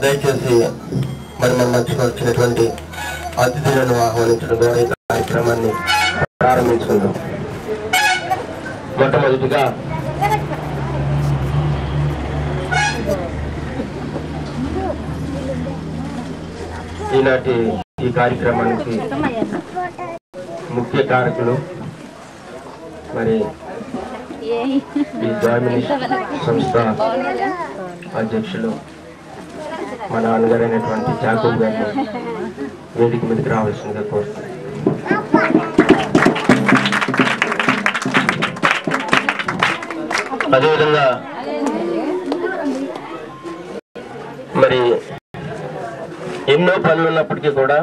దయచేసి మరి మన మధ్యకు వచ్చినటువంటి అతిథులను ఆహ్వానించడం ద్వారా ఈ కార్యక్రమాన్ని ప్రారంభించుకుందాం. మొట్టమొదటిగా ఈనాటి ఈ కార్యక్రమానికి ముఖ్య కారకులు మరి ఈ జామినిస్ట్ సంస్థ అధ్యక్షులు మా నాన్నగారైనటువంటి జాకోబ్ గారిని వేదిక మీదకి రావాల్సిందిగా కోరుతున్నాను. అదేవిధంగా మరి ఎన్నో పనులు ఉన్నప్పటికీ కూడా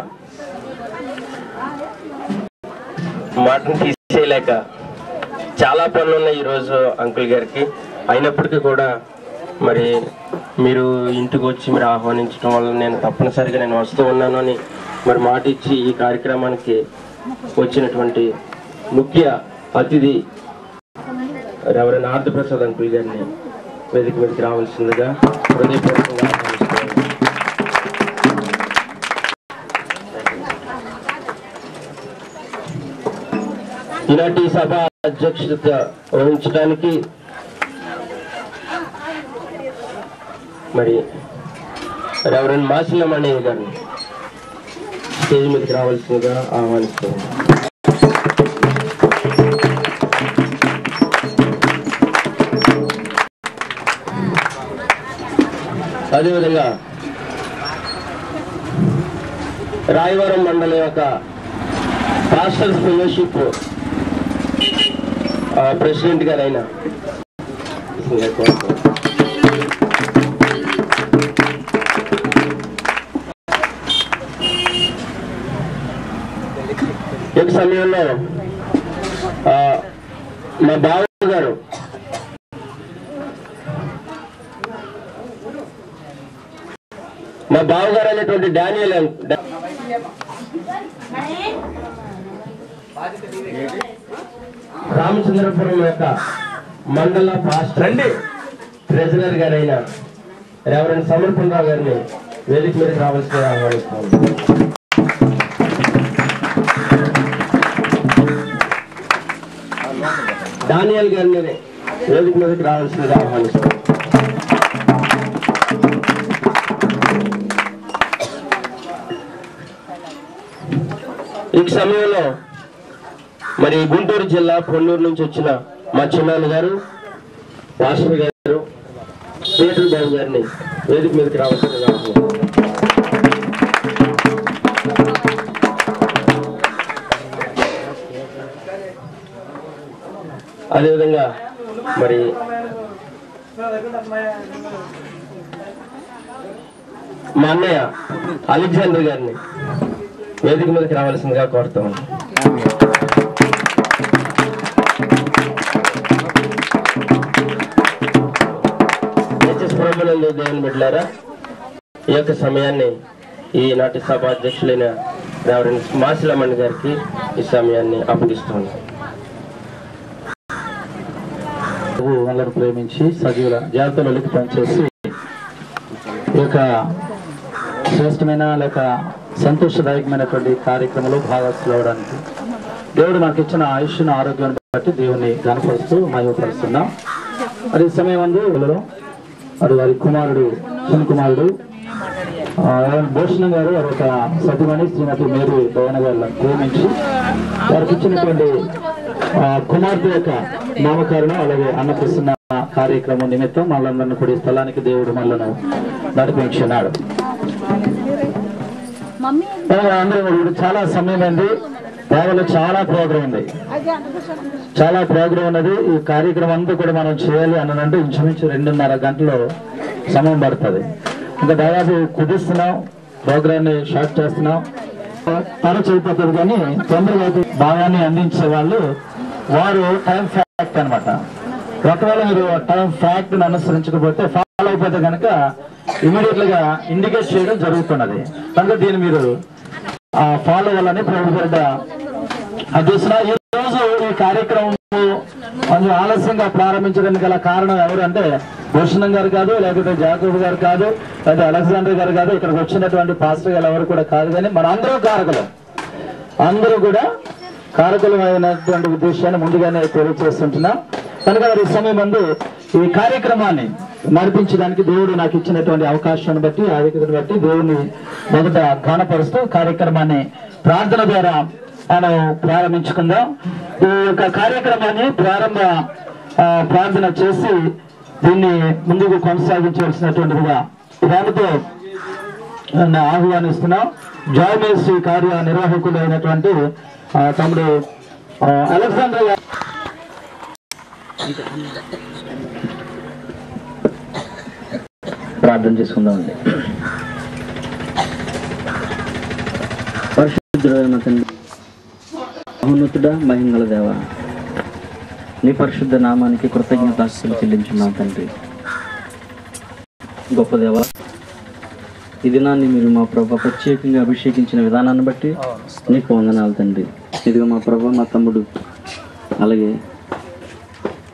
మాటను తీసేయలేక చాలా పనులు ఉన్నాయి ఈరోజు అంకుల్ గారికి. అయినప్పటికీ కూడా మరి మీరు ఇంటికి వచ్చి మీరు ఆహ్వానించడం వల్ల నేను తప్పనిసరిగా నేను వస్తూ ఉన్నాను అని మరి మాట ఇచ్చి ఈ కార్యక్రమానికి వచ్చినటువంటి ముఖ్య అతిథి రెవరెండ్ ఆర్తి ప్రసాద్ అంకుల్ గారిని వేదిక మీదకి రావాల్సిందిగా హృదయపూర్వకంగా ఆహ్వానిస్తున్నాను. ఈనాటి సభ అధ్యక్షత వహించడానికి మరి రెవరెండ్ మాసిలమణయ్య గారిని స్టేజ్ మీదకి రావాల్సిందిగా ఆహ్వానిస్తున్నాను. అదేవిధంగా రాయవరం మండలం యొక్క పాస్టర్స్ ఫెలోషిప్ ప్రెసిడెంట్ గారైన ఈ సమయంలో మా బావగారు అనేటువంటి డానియల్ రామచంద్రపురం యొక్క మండల పాస్టర్ ట్రెజరర్ గారైన రెవరెండ్ సమర్పణరావు గారిని వేదిక మీదకి రావాల్సిందిగా ఆహ్వానిస్తున్నాను. డానియల్ గారిని వేదిక మీదకి రావాల్సిందిగా ఆహ్వానిస్తున్నాను. ఈ సమయంలో మరి గుంటూరు జిల్లా పొన్నూరు నుంచి వచ్చిన మా చిన్నాన్న గారు పాస్టర్ గారు పీటర్ బాబు గారిని వేదిక మీదకి రావాల్సిందిగా అదేవిధంగా మరి మా అన్నయ్య అలెగ్జాండర్ గారిని వేదిక మీదకి రావాల్సిందిగా కోరుతాను. దేవుని బిడ్డలారా, ఈ యొక్క సమయాన్ని ఈనాటి సభ అధ్యక్షులైన రెవరెండ్ మాసిలమణి గారికి ఈ సమయాన్ని అప్పగిస్తున్నాను. వాళ్ళను ప్రేమించి సజీవుల జాగ్రత్తలోకి పనిచేసి ఈ యొక్క శ్రేష్టమైన లేక సంతోషదాయకమైనటువంటి కార్యక్రమంలో భాగస్తులు అవడానికి దేవుడు మనకి ఇచ్చిన ఆయుష్ను ఆరోగ్యాన్ని బట్టి దేవుని కనపరుస్తూ మహిమపరుస్తున్నాం. మరి ఈ సమయం అందు మరి వారి కుమారుడు చిన్న కుమారుడు భూషణం గారు వారి యొక్క సతీమణి శ్రీమతి మేరీ భవన గారిని ప్రేమించి వారికి ఇచ్చినటువంటి కుమార్తె యొక్క నామకరణం అలాగే అన్నప్రసన్న కార్యక్రమం నిమిత్తం మళ్ళందరినీ కూడా ఈ స్థలానికి దేవుడు మనలను నడిపించున్నాడు. అందరూ చాలా సమయం అయింది, సేవలో చాలా ప్రోగ్రాం ఉంది, చాలా ప్రోగ్రాం ఉన్నది. ఈ కార్యక్రమం అంతా కూడా మనం చేయాలి అన్నదంటే ఇంచుమించు 2.5 గంటలు సమయం పడుతుంది. ఇంకా దాదాపు కుదిస్తున్నాం, ప్రోగ్రాన్ని షార్ట్ చేస్తున్నాం. తన చేయిపోతుంది కానీ తొందరగా భాగాన్ని అందించే వాళ్ళు వారు టైం ఫ్యాక్ట్ అనమాట. ఒకవేళ మీరు టైం ఫ్యాక్ట్ అనుసరించకపోతే ఫాలో అయిపోతే కనుక ఇమీడియట్ గా ఇండికేట్ చేయడం జరుగుతున్నది. కనుక దీన్ని మీరు ఫాలో అవ్వాలని ప్రభుత్వ అధ్యక్షుల ఈ రోజు ఈ కార్యక్రమం కొంచెం ఆలస్యంగా ప్రారంభించడానికి గల కారణం ఎవరు అంటే భూషణం గారు కాదు, లేకపోతే జాకబ్ గారు కాదు, లేదా అలెగ్జాండర్ గారు కాదు, ఇక్కడికి వచ్చినటువంటి పాస్టర్ గారు ఎవరు కూడా కాదు. కానీ మన అందరూ కారకులు, అందరూ కూడా కారకులమైనటువంటి ఉద్దేశాన్ని ముందుగానే తెలియజేస్తుంటున్నాం. కనుక ఈ సమయం ముందు ఈ కార్యక్రమాన్ని నడిపించడానికి దేవుడు నాకు ఇచ్చినటువంటి అవకాశాన్ని బట్టి, ఆధిక్యతను బట్టి దేవుని మొదట ఘనపరుస్తూ కార్యక్రమాన్ని ప్రార్థన ద్వారా మనం ప్రారంభించుకుందాం. ఈ యొక్క కార్యక్రమాన్ని ప్రార్థన చేసి దీన్ని ముందుకు కొనసాగించవలసినటువంటిదిగా ప్రేమతో ఆహ్వానిస్తున్నాం. జాయినర్స్ కార్య నిర్వాహకులు అయినటువంటి తమ్ముడు అలెగ్జాండర్ గారు ప్రార్థన చేసుకుందామండి. పరిశుద్ధుడైన తండ్రి, మహోన్నతుడా, మహిమగల దేవా, నీ పరిశుద్ధ నామానికి కృతజ్ఞతాస్తుతులు చెల్లించున్నాం తండ్రి. గొప్ప దేవా, ఈ దినాన్ని మీరు మా ప్రభు ప్రత్యేకంగా అభిషేకించిన విధానాన్ని బట్టి నీకు వందనాలు తండ్రి. ఇదిగో మా ప్రభు, మా తమ్ముడు, అలాగే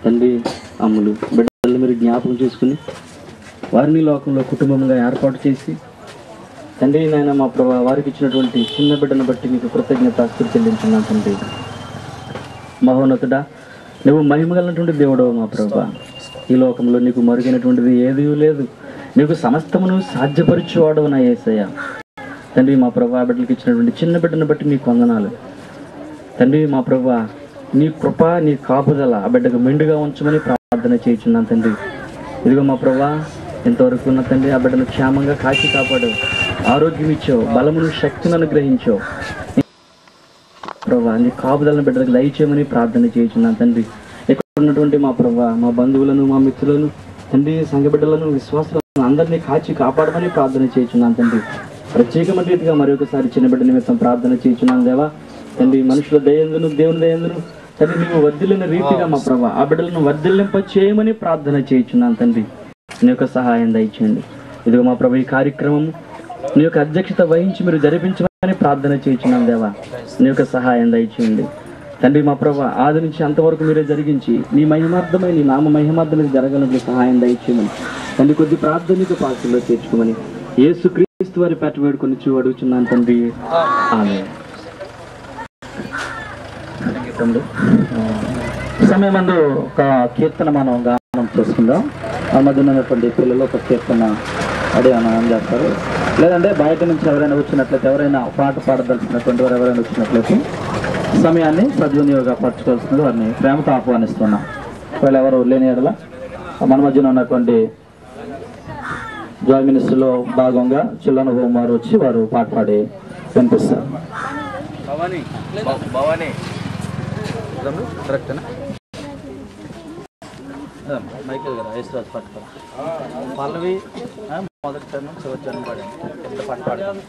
తండ్రి అమ్ములు బిడ్డలు మీరు జ్ఞాపకం చేసుకుని వారిని లోకంలో కుటుంబంగా ఏర్పాటు చేసి తండ్రి నాయన మా ప్రభు వారికి ఇచ్చినటువంటి చిన్న బిడ్డను బట్టి నీకు కృతజ్ఞతాస్తుతులు చెల్లించున్నాను తండ్రి. మహోన్నతుడా, నువ్వు మహిమగలనటువంటి దేవుడవు మా ప్రభు. ఈ లోకంలో నీకు మరుగైనటువంటిది ఏదీ లేదు. నీకు సమస్తమును సాధ్యపరిచేవాడవు నా యేసయ్య. తండ్రి మా ప్రభు బిడ్డలకు ఇచ్చినటువంటి చిన్న బిడ్డను బట్టి నీకు వందనాలు తండ్రి. మా ప్రభు నీ కృప, నీ కాపుదల ఆ బిడ్డకు మెండుగా ఉంచమని ప్రార్థన చేయించున్నాను తండ్రి. ఇదిగో మా ప్రభు ఎంతవరకు ఉన్న తండ్రి ఆ బిడ్డను క్షేమంగా కాచి కాపాడు, ఆరోగ్యం ఇచ్చావు, బలమును, శక్తిని అనుగ్రహించావు ప్రభా. నీ కాపుదలను బిడ్డలకు దయచేయమని ప్రార్థన చేయించున్నాను తండ్రి. ఇక్కడ ఉన్నటువంటి మా ప్రభా, మా బంధువులను, మా మిత్రులను తండ్రి, సంఘ బిడ్డలను, విశ్వాసాలను అందరినీ కాచి కాపాడమని ప్రార్థన చేయించున్నాను తండ్రి. ప్రత్యేకమైన రీతిగా మరొకసారి చిన్న బిడ్డ నిమిత్తం ప్రార్థన చేయించున్నాను దేవా తండ్రి. మనుషుల దయందును, దేవుని దయందును తండ్రి నీవు వర్ధిల్లిన రీతిగా మా ప్రభా ఆ బిడ్డలను వర్ధిల్లింప చేయమని ప్రార్థన చేయించున్నాను తండ్రి. నీ యొక్క సహాయం దయచేయండి. ఇదిగో మా ప్రభు ఈ కార్యక్రమం నీ యొక్క అధ్యక్షత వహించి మీరు జరిపించమని ప్రార్థన చేయించున్నాను దేవా. నీ యొక్క సహాయం దయచేయండి తండ్రి. మా ప్రభు ఆది నుంచి అంతవరకు మీరే జరిగించి నీ మహిమార్థమై, నీ నామ మహిమార్థమై జరగడానికి సహాయం దయచేయమని తండ్రి. కొద్ది ప్రార్థనకు పాత్రలో చేర్చుకోమని యేసుక్రీస్తు వారి పేట వేడుకొని అడుగుచున్నాను తండ్రి. ఆమేన్. సమయం ముందు ఒక కీర్తన మనం గానం చేసుకుందాం. ఆ మధ్య ఉన్నటువంటి పిల్లలు ఒక కీర్తన అడిగాను చేస్తారు. లేదంటే బయట నుంచి ఎవరైనా వచ్చినట్లయితే, ఎవరైనా పాట పాడదలిచినటువంటి వారు ఎవరైనా వచ్చినట్లయితే సమయాన్ని సద్వినియోగపరచుకోవాల్సింది వారిని ప్రేమతో ఆహ్వానిస్తున్నాం. ఒకవేళ ఎవరు లేని ఎడల మన మధ్యన ఉన్నటువంటి జాయ్ మినిస్ట్రీలో భాగంగా చిల్లనుభవం వారు వచ్చి వారు పాట పాడి వినిపిస్తారు. కరెక్టేనా? మైకేల్ గారు ఐశ్వరాజ్ పాట పల్లవి మొదటి టర్న్ చివరి టర్న్ పాడాను. ఎంత పాట పాడాను.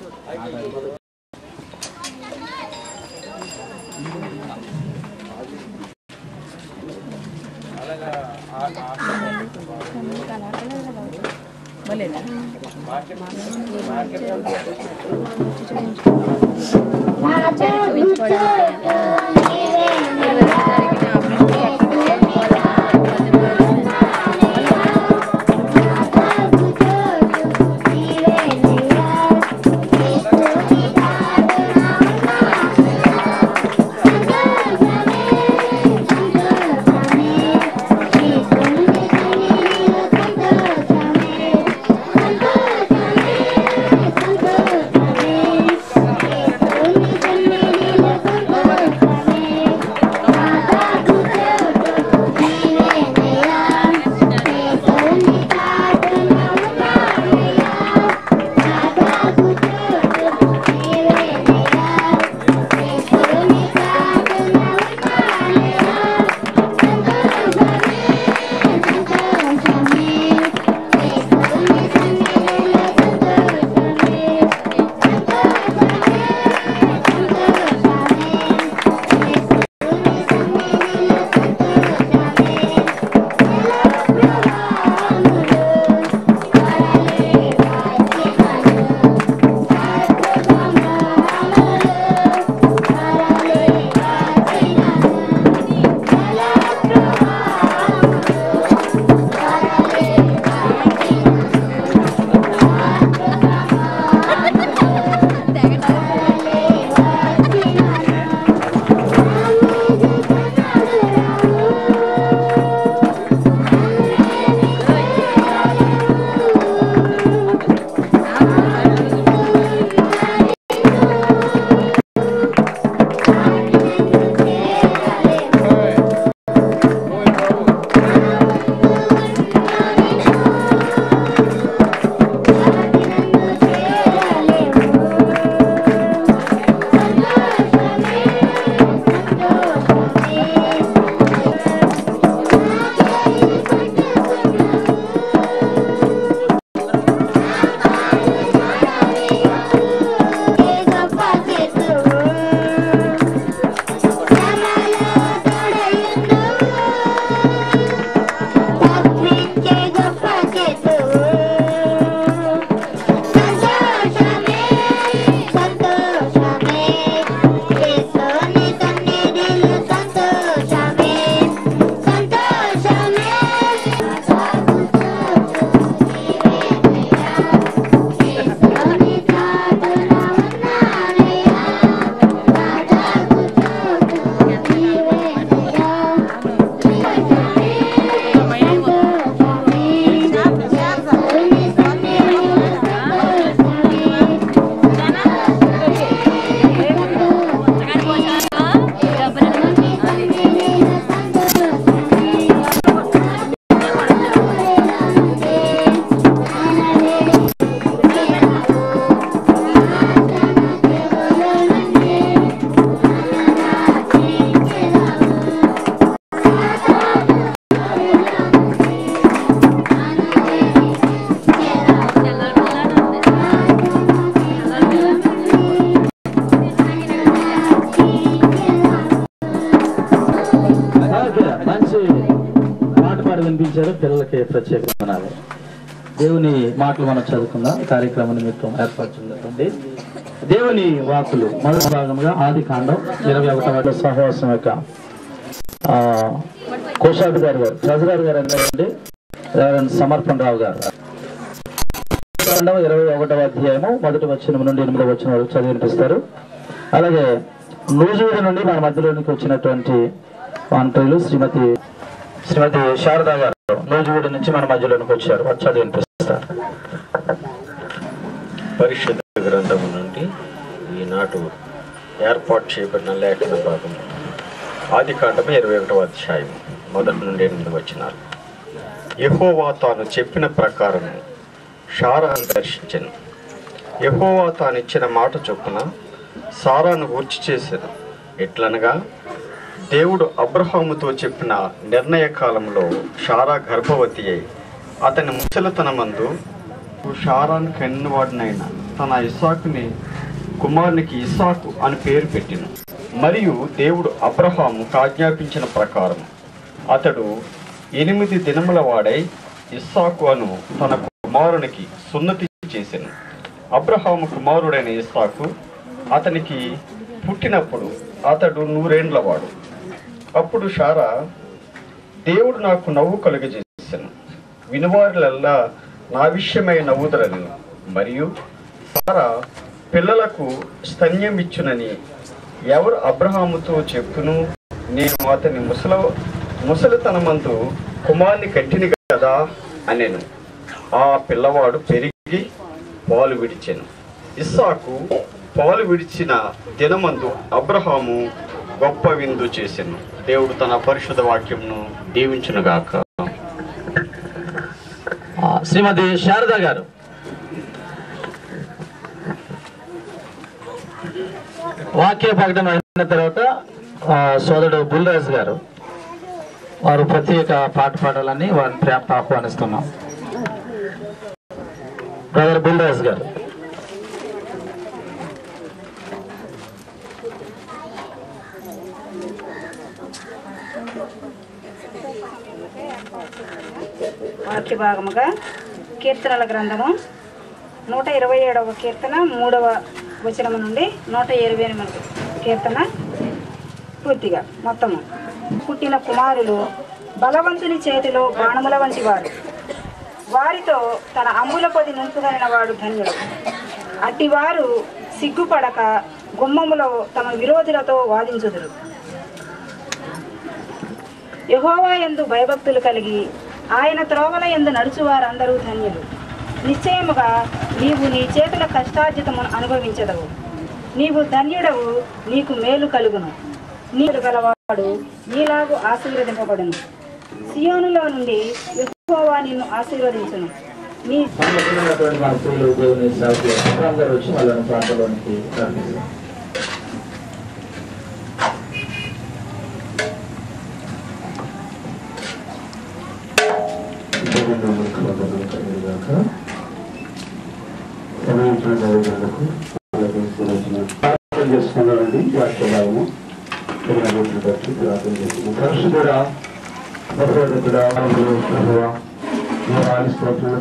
వినిపించారు. పిల్లలకి ప్రత్యేకంగా దేవుని మాటలు మనం చదువుకుందాం. కార్యక్రమం నిమిత్తం ఏర్పరచున్నటువంటి దేవుని వాకులు మొదటి భాగంగా ఆదికాండం 21వ సహవాసం యొక్క కోశాధికారి గారు ట్రెజరర్ గారు అందరండి సమర్పణ రావు గారు 21వ అధ్యాయము మొదటి వచనం నుండి 8వ వచనం వరకు చదివి వినిపిస్తారు. అలాగే నూజివీడు నుండి మన మధ్యలోనికి వచ్చినటువంటి మంత్రులు శ్రీమతి శారదా గారు నూజివీడు నుంచి మన మధ్యలోనికి వచ్చారు. వారు చదివి వినిపిస్తారు. పరిశుద్ధ గ్రంథము నుండి ఈనాడు ఏర్పాటు చేయబడిన లేఖన భాగం ఆదికాండము 21వ అధ్యాయం మొదటి నుండి 8 వచనాలు. యెహోవా తాను చెప్పిన ప్రకారం శారాను దర్శించెను. యెహోవా తాను ఇచ్చిన మాట చొప్పున సారాను గూర్చి చేసెను. ఎట్లనగా దేవుడు అబ్రహాముతో చెప్పిన నిర్ణయ కాలంలో శారా గర్భవతి అయి అతని ముసలితనమందు శారాను కన్నవాడినైన తన ఇస్సాకుని కుమారునికి ఇస్సాకు అని పేరు పెట్టిన. మరియు దేవుడు అబ్రహాముకు ఆజ్ఞాపించిన ప్రకారం అతడు 8 దినముల వాడై ఇస్సాకు అను తన కుమారునికి సున్నతి చేసెను. అబ్రహాము కుమారుడైన ఇస్సాకు అతనికి పుట్టినప్పుడు అతడు 100 ఏండ్లవాడు. అప్పుడు శారా దేవుడు నాకు నవ్వు కలుగజేసాను, వినువారులల్లా నా విషయమై నవ్వుదరని, మరియు సారా పిల్లలకు స్తన్యం ఇచ్చునని ఎవరు అబ్రహాముతో చెప్పును, నేను అతని ముసలితనమందు కుమార్ని కట్టిని కదా అనెను. ఆ పిల్లవాడు పెరిగి పాలు విడిచెను. ఇస్సాకు పాలు విడిచిన దినమందు అబ్రహాము గొప్ప విందు చేసెను. దేవుడు తన పరిశుద్ధ వాక్యంను దీవించునుగాక. శ్రీమతి శారదా గారు వాక్య ప్రకటన అయిన తర్వాత సోదరుడు బుల్రాజు గారు వారు ప్రత్యేక పాట పాడాలని వారిని ప్రేమతో ఆహ్వానిస్తున్నాం. బ్రదర్ బుల్రాజు గారు. వాక్య భాగముగా కీర్తనల గ్రంథము 127వ కీర్తన 3వ వచనము నుండి 128 కీర్తన పూర్తిగా మొత్తము. పుట్టిన కుమారులు బలవంతుని చేతిలో బాణముల వంటి వారు, వారితో తన అంబుల పొది నింపుదైన వాడు ధన్యుడు. అట్టివారు సిగ్గుపడక గుమ్మములో తమ విరోధులతో వాదించుదురు. యెహోవా యందు భయభక్తులు కలిగి ఆయన త్రోవల యందు నడుచువారందరూ ధన్యులు. నిశ్చయముగా నీవు నీ చేతుల కష్టార్జితమును అనుభవించదవు. నీవు ధన్యుడవు, నీకు మేలు కలుగును. నీరు గలవాడు నీలాగు ఆశీర్వదింపబడును. సియోనులో నుండి యెహోవా నిన్ను ఆశీర్వదించును. నీ చేసుకున్నారండి వాక్యభాగము పరిశుద్ధుడా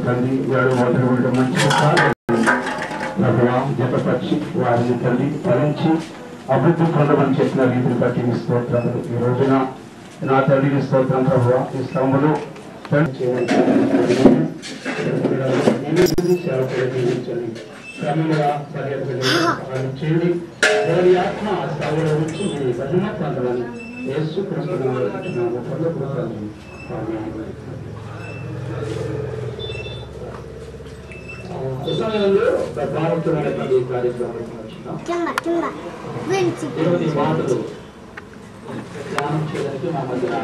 తండ్రి వాడు మొదలు మంచిగా జతపరిచి వారిని తల్లి ఫలించి అభివృద్ధి పొందమని చెప్పిన రీతిని బట్టి మీ స్తోత్రములు. ఈ రోజున నా తల్లికి స్తోత్రం ప్రభువ. ఈ స్థలములో చేయండి. వారి ఆత్మ స్థలంలో నుంచి మీ భజన పొందమని యేసు సమయంలో భారతమైనటువంటి కార్యక్రమం ఈరోజు మాటలు ధ్యానం చేయడానికి మా మధ్యన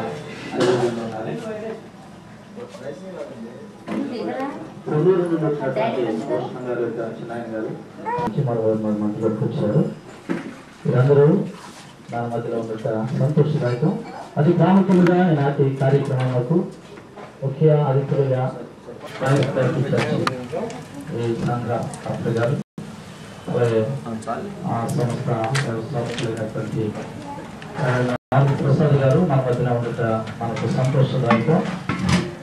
మంత్రులకు వచ్చారు. వీరందరూ నా మధ్యలో ఉండట సంతోషదాయకం. అతి ప్రాముఖ్యంగా ఈనాటి కార్యక్రమాలకు ముఖ్య అతిథులుగా సంఘ గారు అలాగే ఆ సంస్థ వ్యవస్థాపకులైనటువంటి ప్రసాద్ గారు మన మధ్యన ఉండట మనకు సంతోషదాయకం.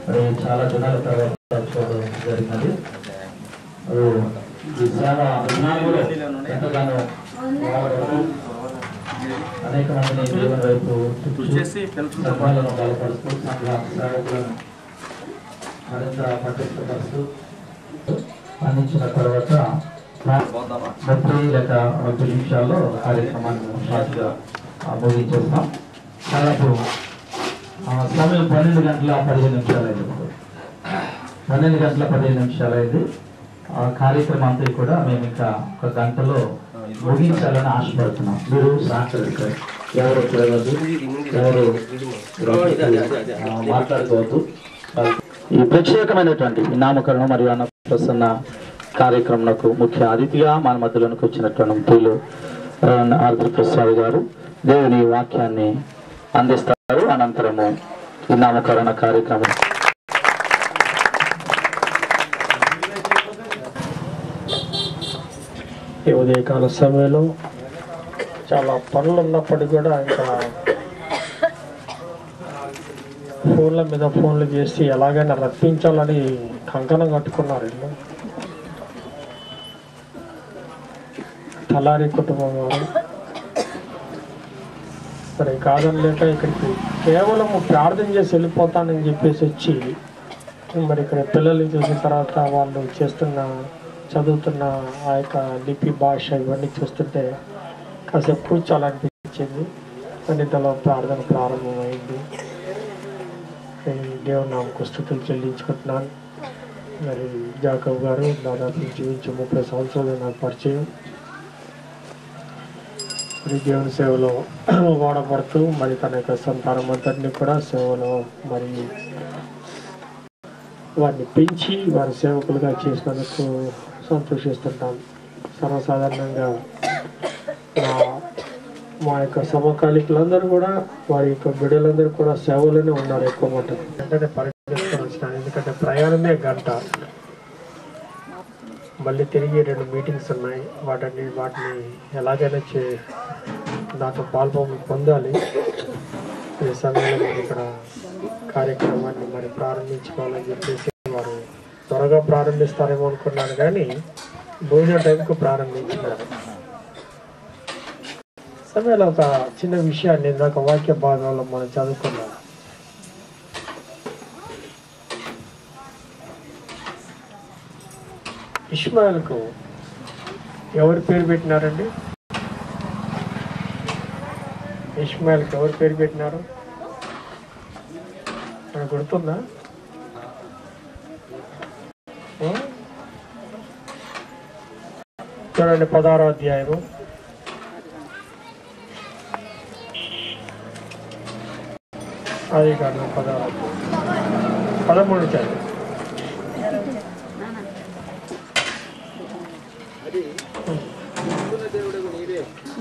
మరి చాలా దినాల తర్వాత చూడడం జరిగినది. ఈ సేవ విధానంలో ఎంతగానో అనేక మందిని దేవుని వైపు సంఘాలను బలపరుస్తూ సంఘ సేవకులను మరింత పట్టించపరుస్తూ అందించిన తర్వాత 30 లేక 20 నిమిషాల్లో కార్యక్రమాన్ని షార్ట్గా ముగించేస్తాం. దాదాపు సమయం 12 గంటల 15 నిమిషాలు అయింది. 12 గంటల 15 నిమిషాలు అయింది. ఆ కార్యక్రమం అంతా కూడా మేము ఇంకా 1 గంటలో ముగించాలని ఆశపడుతున్నాం. మీరు సహకరిస్తారు. ఎవరు మాట్లాడుకోవద్దు. ఈ ప్రత్యేకమైనటువంటి నామకరణం మరియు అన్నప్రసన్న కార్యక్రమంకు ముఖ్య అతిథిగా మన మధ్యలోనికి వచ్చినటువంటి ప్రియులు ఆర్ద్ర ప్రసాద్ గారు దేవుని వాక్యాన్ని అందిస్తారు. అనంతరము ఈ నామకరణ కార్యక్రమం ఈ ఉదయకాల సమయంలో చాలా పనులు ఉన్నప్పటికీ కూడా ఇంకా ఫోన్ల మీద ఫోన్లు చేసి ఎలాగైనా రప్పించాలని కంకణం కట్టుకున్నారు. ఇల్లు తలారి కుటుంబం వారు మరి కాదని లేక ఇక్కడికి కేవలం ప్రార్థన చేసి వెళ్ళిపోతానని చెప్పేసి వచ్చి మరి ఇక్కడ పిల్లల్ని చూసిన తర్వాత వాళ్ళు చదువుతున్న ఆ యొక్క లిపి భాష ఇవన్నీ చూస్తుంటే కాసేపు కూర్చోాలనిపించింది. సన్నిధిలో ప్రార్థన ప్రారంభమైంది. దేవుని నామకు స్తుతులు చెల్లించుకుంటున్నాను. మరి జాకబ్ గారు దాదాపు జీవించి 30 సంవత్సరాలు నాకు పరిచయం. మరి దేవుని సేవలో వాడబడుతూ మరి తన యొక్క సంతానం అంతటిని కూడా సేవలో మరి వారిని పెంచి వారి సేవకులుగా చేసినందుకు సంతోషిస్తుంటాం. సర్వసాధారణంగా మా యొక్క సమకాలికులందరూ కూడా వారి యొక్క బిడ్డలందరూ కూడా సేవలోనే ఉన్నారు. ఎక్కువ మటుకు వెంటనే పరిగెత్తుకొని ఎందుకంటే ప్రయాణమే గంట. మళ్ళీ తిరిగి 2 మీటింగ్స్ ఉన్నాయి. వాటిని ఎలాగైనా దాంట్లో పొందాలి. ఈ సమయంలో ఇక్కడ కార్యక్రమాన్ని మరి ప్రారంభించుకోవాలని చెప్పేసి వారు త్వరగా ప్రారంభిస్తారేమో అనుకున్నాను, కానీ భోజన టైంకు ప్రారంభించినారు. సమయంలో ఒక చిన్న విషయాన్ని ఇందాక వాక్య భాగంలో మనం చదువుకున్నాం. ఇష్మాయిల్కు ఎవరు పేరు పెట్టినారండి? ఇష్మాయిల్కి ఎవరు పేరు పెట్టినారు మనకు గుర్తుందా? చూడండి 16వ అధ్యాయము 13 చదువు.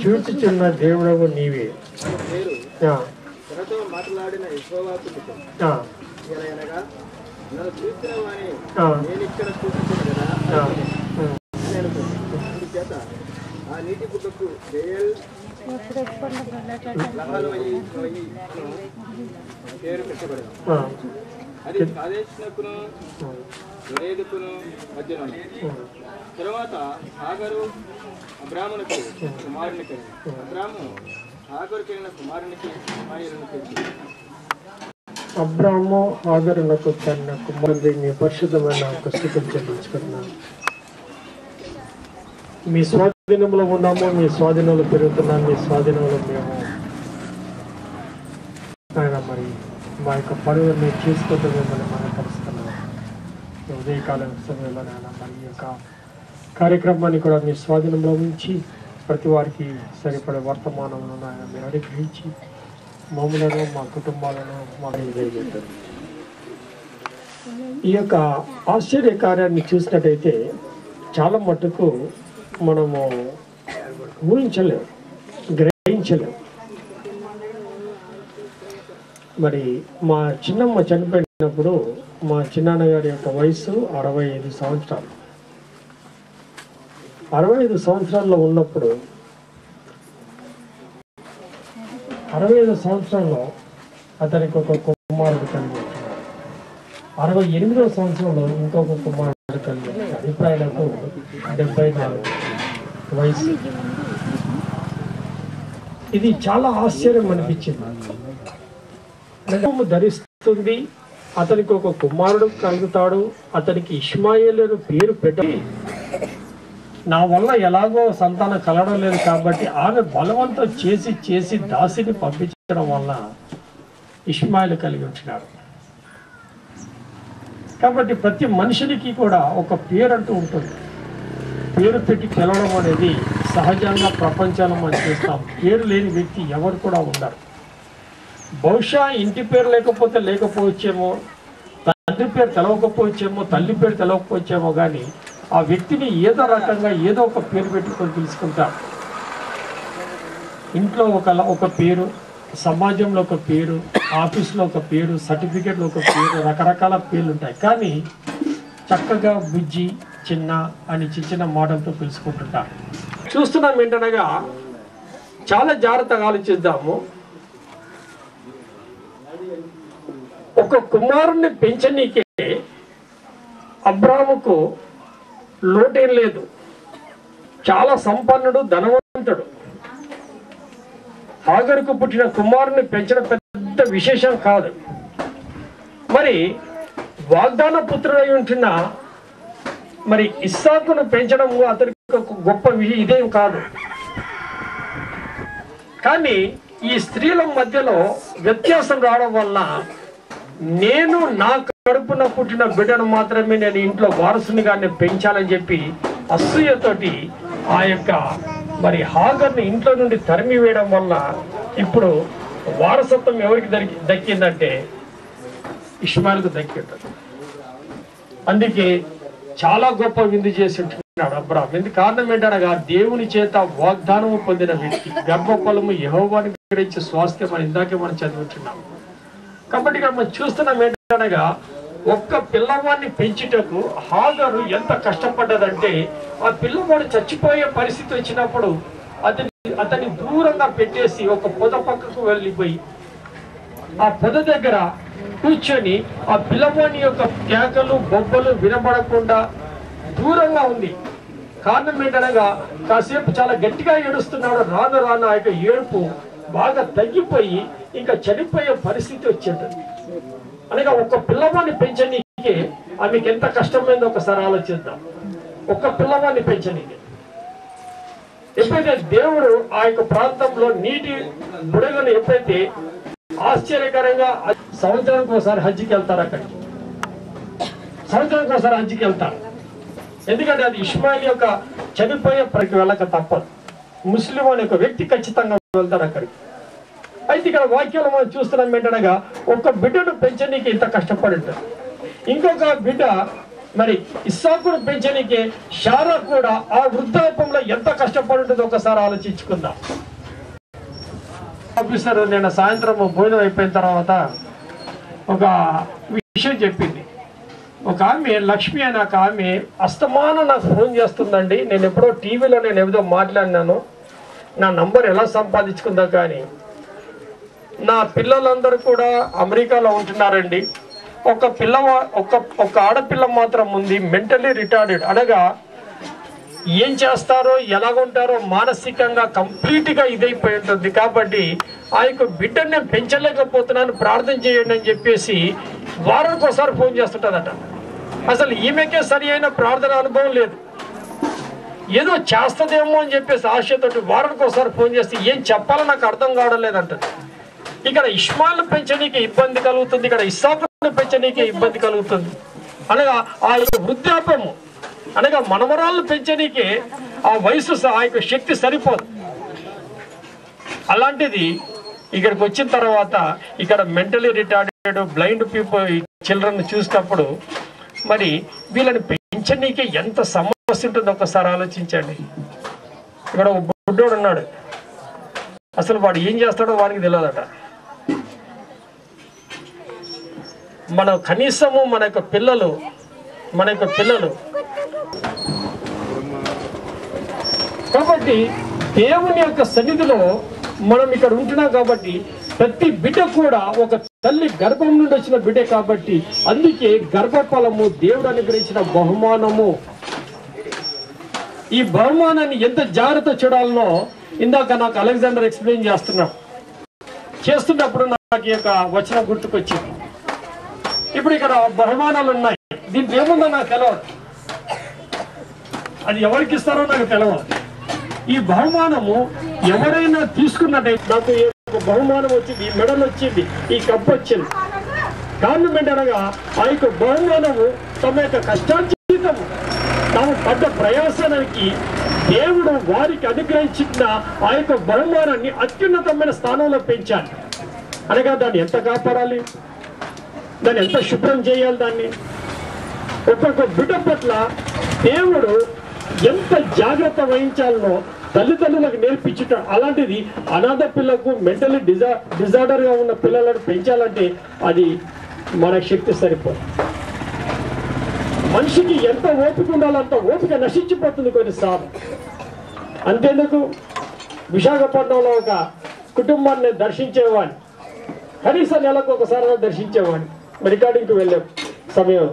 చూచుచున్న దేవుడవు నీవే. ఆ నీటి బుగ్గకు పేరు పెట్టబడదు. అది కాదేశునకును దురేదుకును మధ్యలో. తర్వాత హాగరు అబ్రామునకు కుమారుని కలిగి, అబ్రాము హాగరు కలిగిన కుమారునికి ఇష్మాయేలును కలిగి. అబ్రాము హాగరునకు తన కుమారుడి మీ పరిశుద్ధమైన స్థుతులు చెల్లించుకున్నాను. మీ స్వాధీనంలో ఉన్నాము, మీ స్వాధీనంలో పెరుగుతున్నాం, మీ స్వాధీనంలో మేము ఆయన మరి మా యొక్క పనులను చేసుకుంటూ మిమ్మల్ని మనం కలుస్తున్నాం. ఉదయకాలం సమయంలో నాయన మరి ఈ యొక్క కార్యక్రమాన్ని కూడా మీ స్వాధీనంలో ఉంచి ప్రతి వారికి సరిపడే వర్తమానంలో నాయన మీరు అనుగ్రహించి మమ్మలను మా కుటుంబాలను మాకు జరిగేది. ఈ యొక్క ఆశ్చర్య కార్యాన్ని చూసినట్టయితే చాలా మట్టుకు మనము ఊహించలేము, గ్రహించలేము. మరి మా చిన్నమ్మ చనిపోయినప్పుడు మా చిన్నాన్నగారి యొక్క వయసు 65 సంవత్సరాలు. 65 సంవత్సరాల్లో ఉన్నప్పుడు 65 సంవత్సరంలో అతనికి ఒక కుమారుడు కలిగి, 68వ సంవత్సరంలో ఇంకొక కుమారుడు కలిగి, ఇప్పుడు ఆయనకు 74 వయసు. ఇది చాలా ఆశ్చర్యం అనిపించింది. ధరిస్తుంది, అతనికి ఒక కుమారుడు కలుగుతాడు, అతనికి ఇష్మాయేలు పేరు పెట్టి నా వల్ల ఎలాగో సంతానం కలగడం లేదు కాబట్టి ఆమె బలవంతం చేసి దాసిని పంపించడం వల్ల ఇష్మాయేలు కలిగి ఉంటున్నాడు. కాబట్టి ప్రతి మనిషికి కూడా ఒక పేరు అంటూ ఉంటుంది. పేరు పెట్టి పిలవడం అనేది సహజంగా ప్రపంచంలో మనం చూస్తాం. పేరు లేని వ్యక్తి ఎవరు కూడా ఉండరు. బహుశా ఇంటి పేరు లేకపోవచ్చేమో, తండ్రి పేరు తెలవకపోవచ్చేమో, తల్లి పేరు తెలవకపోవచ్చేమో, కానీ ఆ వ్యక్తిని ఏదో రకంగా ఏదో ఒక పేరు పెట్టుకొని తెలుసుకుంటారు. ఇంట్లో ఒక పేరు, సమాజంలో ఒక పేరు, ఆఫీస్లో ఒక పేరు, సర్టిఫికేట్లో ఒక పేరు, రకరకాల పేర్లు ఉంటాయి. కానీ చక్కగా బుజ్జి, చిన్న అని చిన్న మాటలతో పిలుచుకుంటుంటారు. చూస్తున్నాం ఏంటనగా చాలా జాగ్రత్తగా ఆలోచిద్దాము. ఒక కుమారుణ్ణి పెంచనీకే అబ్రాముకు లోటేం లేదు. చాలా సంపన్నుడు, ధనవంతుడు. హాగరుకు పుట్టిన కుమారుని పెంచడం పెద్ద విశేషం కాదు. మరి వాగ్దాన పుత్రుడై ఉంటున్న మరి ఇస్సాకును పెంచడం అతనికి ఒక గొప్ప ఇదేం కాదు. కానీ ఈ స్త్రీల మధ్యలో వ్యత్యాసం రావడం వల్ల నేను నా కడుపున పుట్టిన బిడ్డను మాత్రమే నేను ఇంట్లో వారసునిగా పెంచాలని చెప్పి అసూయతోటి ఆ యొక్క మరి హాగర్ని ఇంట్లో నుండి తరిమి వేయడం వల్ల ఇప్పుడు వారసత్వం ఎవరికి దక్కిందంటే ఇష్మాయేలుకు దక్కింది. అందుకే చాలా గొప్ప విందు చేసి ఉంటున్నాడు అబ్రాహాం. ఎందుకు కారణం ఏంటనగా దేవుని చేత వాగ్దానము పొందిన వ్యక్తి, గర్భఫలము యెహోవాను గ్రహించే స్వాస్థ్యం అని ఇందాకే మనం చదువుతున్నాం. కాబట్టి ఇక్కడ మనం చూస్తున్నాం ఏంటనగా ఒక్క పిల్లవాడిని పెంచుటకు హాగరు ఎంత కష్టపడ్డదంటే ఆ పిల్లవాడు చచ్చిపోయే పరిస్థితి వచ్చినప్పుడు అతన్ని దూరంగా పెట్టేసి ఒక పొద పక్కకు వెళ్ళిపోయి ఆ పొద దగ్గర కూర్చొని ఆ పిల్లవాడి యొక్క కేకలు బొబ్బలు వినబడకుండా దూరంగా ఉంది. కారణం ఏంటనగా కాసేపు చాలా గట్టిగా ఏడుస్తున్నాడు. రాను ఆ యొక్క ఏడుపు బాగా తగ్గిపోయి ఇంకా చనిపోయే పరిస్థితి వచ్చేది. అనగా ఒక పిల్లవాడిని పెంచనీకే ఆమెకి ఎంత కష్టమైందో ఒకసారి ఆలోచిద్దాం. ఒక పిల్లవాడిని పెంచనీకే ఎప్పుడైతే దేవుడు ఆ యొక్క ప్రాంతంలో నీటి బుడగను ఎప్పుడైతే ఆశ్చర్యకరంగా సంవత్సరానికి ఒకసారి హజ్జీకి వెళ్తారు. అక్కడికి సంవత్సరానికి ఒకసారి హజ్జీకి వెళ్తారు. ఎందుకంటే అది ఇష్మాయిల్ యొక్క చనిపోయే ప్రకి వెళ్ళక తప్పదు. ముస్లిం అనే ఒక వ్యక్తి ఖచ్చితంగా వెళ్తారు అక్కడికి. అయితే ఇక్కడ వాక్యాలు మనం చూస్తున్నాం ఏంటనగా ఒక బిడ్డను పెంచనీకి ఇంత కష్టపడి ఉంటారు. ఇంకొక బిడ్డ మరి ఇస్సాకును పెంచనీకి షారా కూడా ఆ వృద్ధాప్యంలో ఎంత కష్టపడి ఉంటుందో ఒకసారి ఆలోచించుకుందాం. ఆఫీసర్ నేను సాయంత్రం భోజనం అయిపోయిన తర్వాత ఒక విషయం చెప్పింది. ఒక ఆమె లక్ష్మి అనే ఒక ఆమె అస్తమానం నాకు ఫోన్ చేస్తుందండి. నేను ఎప్పుడో టీవీలో ఏదో మాట్లాడినాను, నా నంబర్ ఎలా సంపాదించుకుందా కానీ నా పిల్లలందరూ కూడా అమెరికాలో ఉంటున్నారండి. ఒక ఆడపిల్ల మాత్రం ఉంది, మెంటలీ రిటార్డెడ్. అనగా ఏం చేస్తారో ఎలాగుంటారో మానసికంగా కంప్లీట్గా ఇదైపోయి ఉంటుంది. కాబట్టి ఆ యొక్క బిడ్డను నేను పెంచలేకపోతున్నాను, ప్రార్థన చేయండి అని చెప్పేసి వారానికి ఒకసారి ఫోన్ చేస్తుంటుందట. అసలు ఈమెకే సరి అయిన ప్రార్థన అనుభవం లేదు, ఏదో చేస్తుందేమో అని చెప్పేసి ఆశతోటి వారానికి ఒకసారి ఫోన్ చేస్తే ఏం చెప్పాలో నాకు అర్థం కావడం లేదంటది. ఇక్కడ ఇష్మాయిల్ని పెంచనీకి ఇబ్బంది కలుగుతుంది, ఇక్కడ ఇస్సాకుని పెంచనీకి ఇబ్బంది కలుగుతుంది. అనగా ఆ యొక్క వృద్ధాపము, అనగా మనమరాలను పెంచనీకి ఆ వయసు ఆ యొక్క శక్తి సరిపోదు. అలాంటిది ఇక్కడికి వచ్చిన తర్వాత ఇక్కడ mentally retarded blind people children చూసినప్పుడు మరి వీళ్ళని పెంచనీకి ఎంత సమస్య ఉంటుందో ఒకసారి ఆలోచించండి. ఇక్కడ ఒక బుడ్డోడు ఉన్నాడు, అసలు వాడు ఏం చేస్తాడో వాడికి తెలియదట. కనీసము మన యొక్క పిల్లలు కాబట్టి దేవుని యొక్క సన్నిధిలో మనం ఇక్కడ ఉంటున్నాం. కాబట్టి ప్రతి బిడ్డ కూడా ఒక తల్లి గర్భం నుండి వచ్చిన బిడ్డే. కాబట్టి అందుకే గర్భఫలము దేవుడు అనుగ్రహించిన బహుమానము. ఈ బహుమానాన్ని ఎంత జాగ్రత్త చూడాలనో ఇందాక నాకు అలెగ్జాండర్ ఎక్స్ప్లెయిన్ చేస్తున్నప్పుడు నాకు ఈ యొక్క వచనం గుర్తుకొచ్చింది. ఇప్పుడు ఇక్కడ బహుమానాలు ఉన్నాయి, దీంట్లో ఏముందో నాకు తెలియదు, అది ఎవరికి ఇస్తారో నాకు తెలియదు. ఈ బహుమానము ఎవరైనా తీసుకున్నట్టయితే నాకు బహుమానం వచ్చింది, ఈ మెడల్ వచ్చింది, ఈ కప్పు వచ్చింది. కారణం ఏంటనగా ఆ యొక్క బహుమానము తమ యొక్క కష్టార్జితము, తాము పడ్డ ప్రయాసానికి దేవుడు వారికి అనుగ్రహించిన ఆ యొక్క బహుమానాన్ని అత్యున్నతమైన స్థానంలో పెంచాలి. అనగా దాన్ని ఎంత కాపాడాలి, దాన్ని ఎంత శుభ్రం చేయాలి, దాన్ని ఒక్కొక్క బిడ్డ పట్ల దేవుడు ఎంత జాగ్రత్త వహించాలనో తల్లిదండ్రులకు నేర్పించుట. అలాంటిది అనాథ పిల్లకు మెంటలీ డిజార్డర్గా ఉన్న పిల్లలను పెంచాలంటే అది మన శక్తి సరిపోదు. మనిషికి ఎంత ఓపిక ఉండాలో అంత ఓపిక నశించిపోతుంది కొన్నిసార్లు. అంతేందుకు విశాఖపట్నంలో ఒక కుటుంబాన్ని దర్శించేవాడిని, కనీసం నెలకు ఒకసారి దర్శించేవాడిని. రికార్డింగ్కి వెళ్ళే సమయం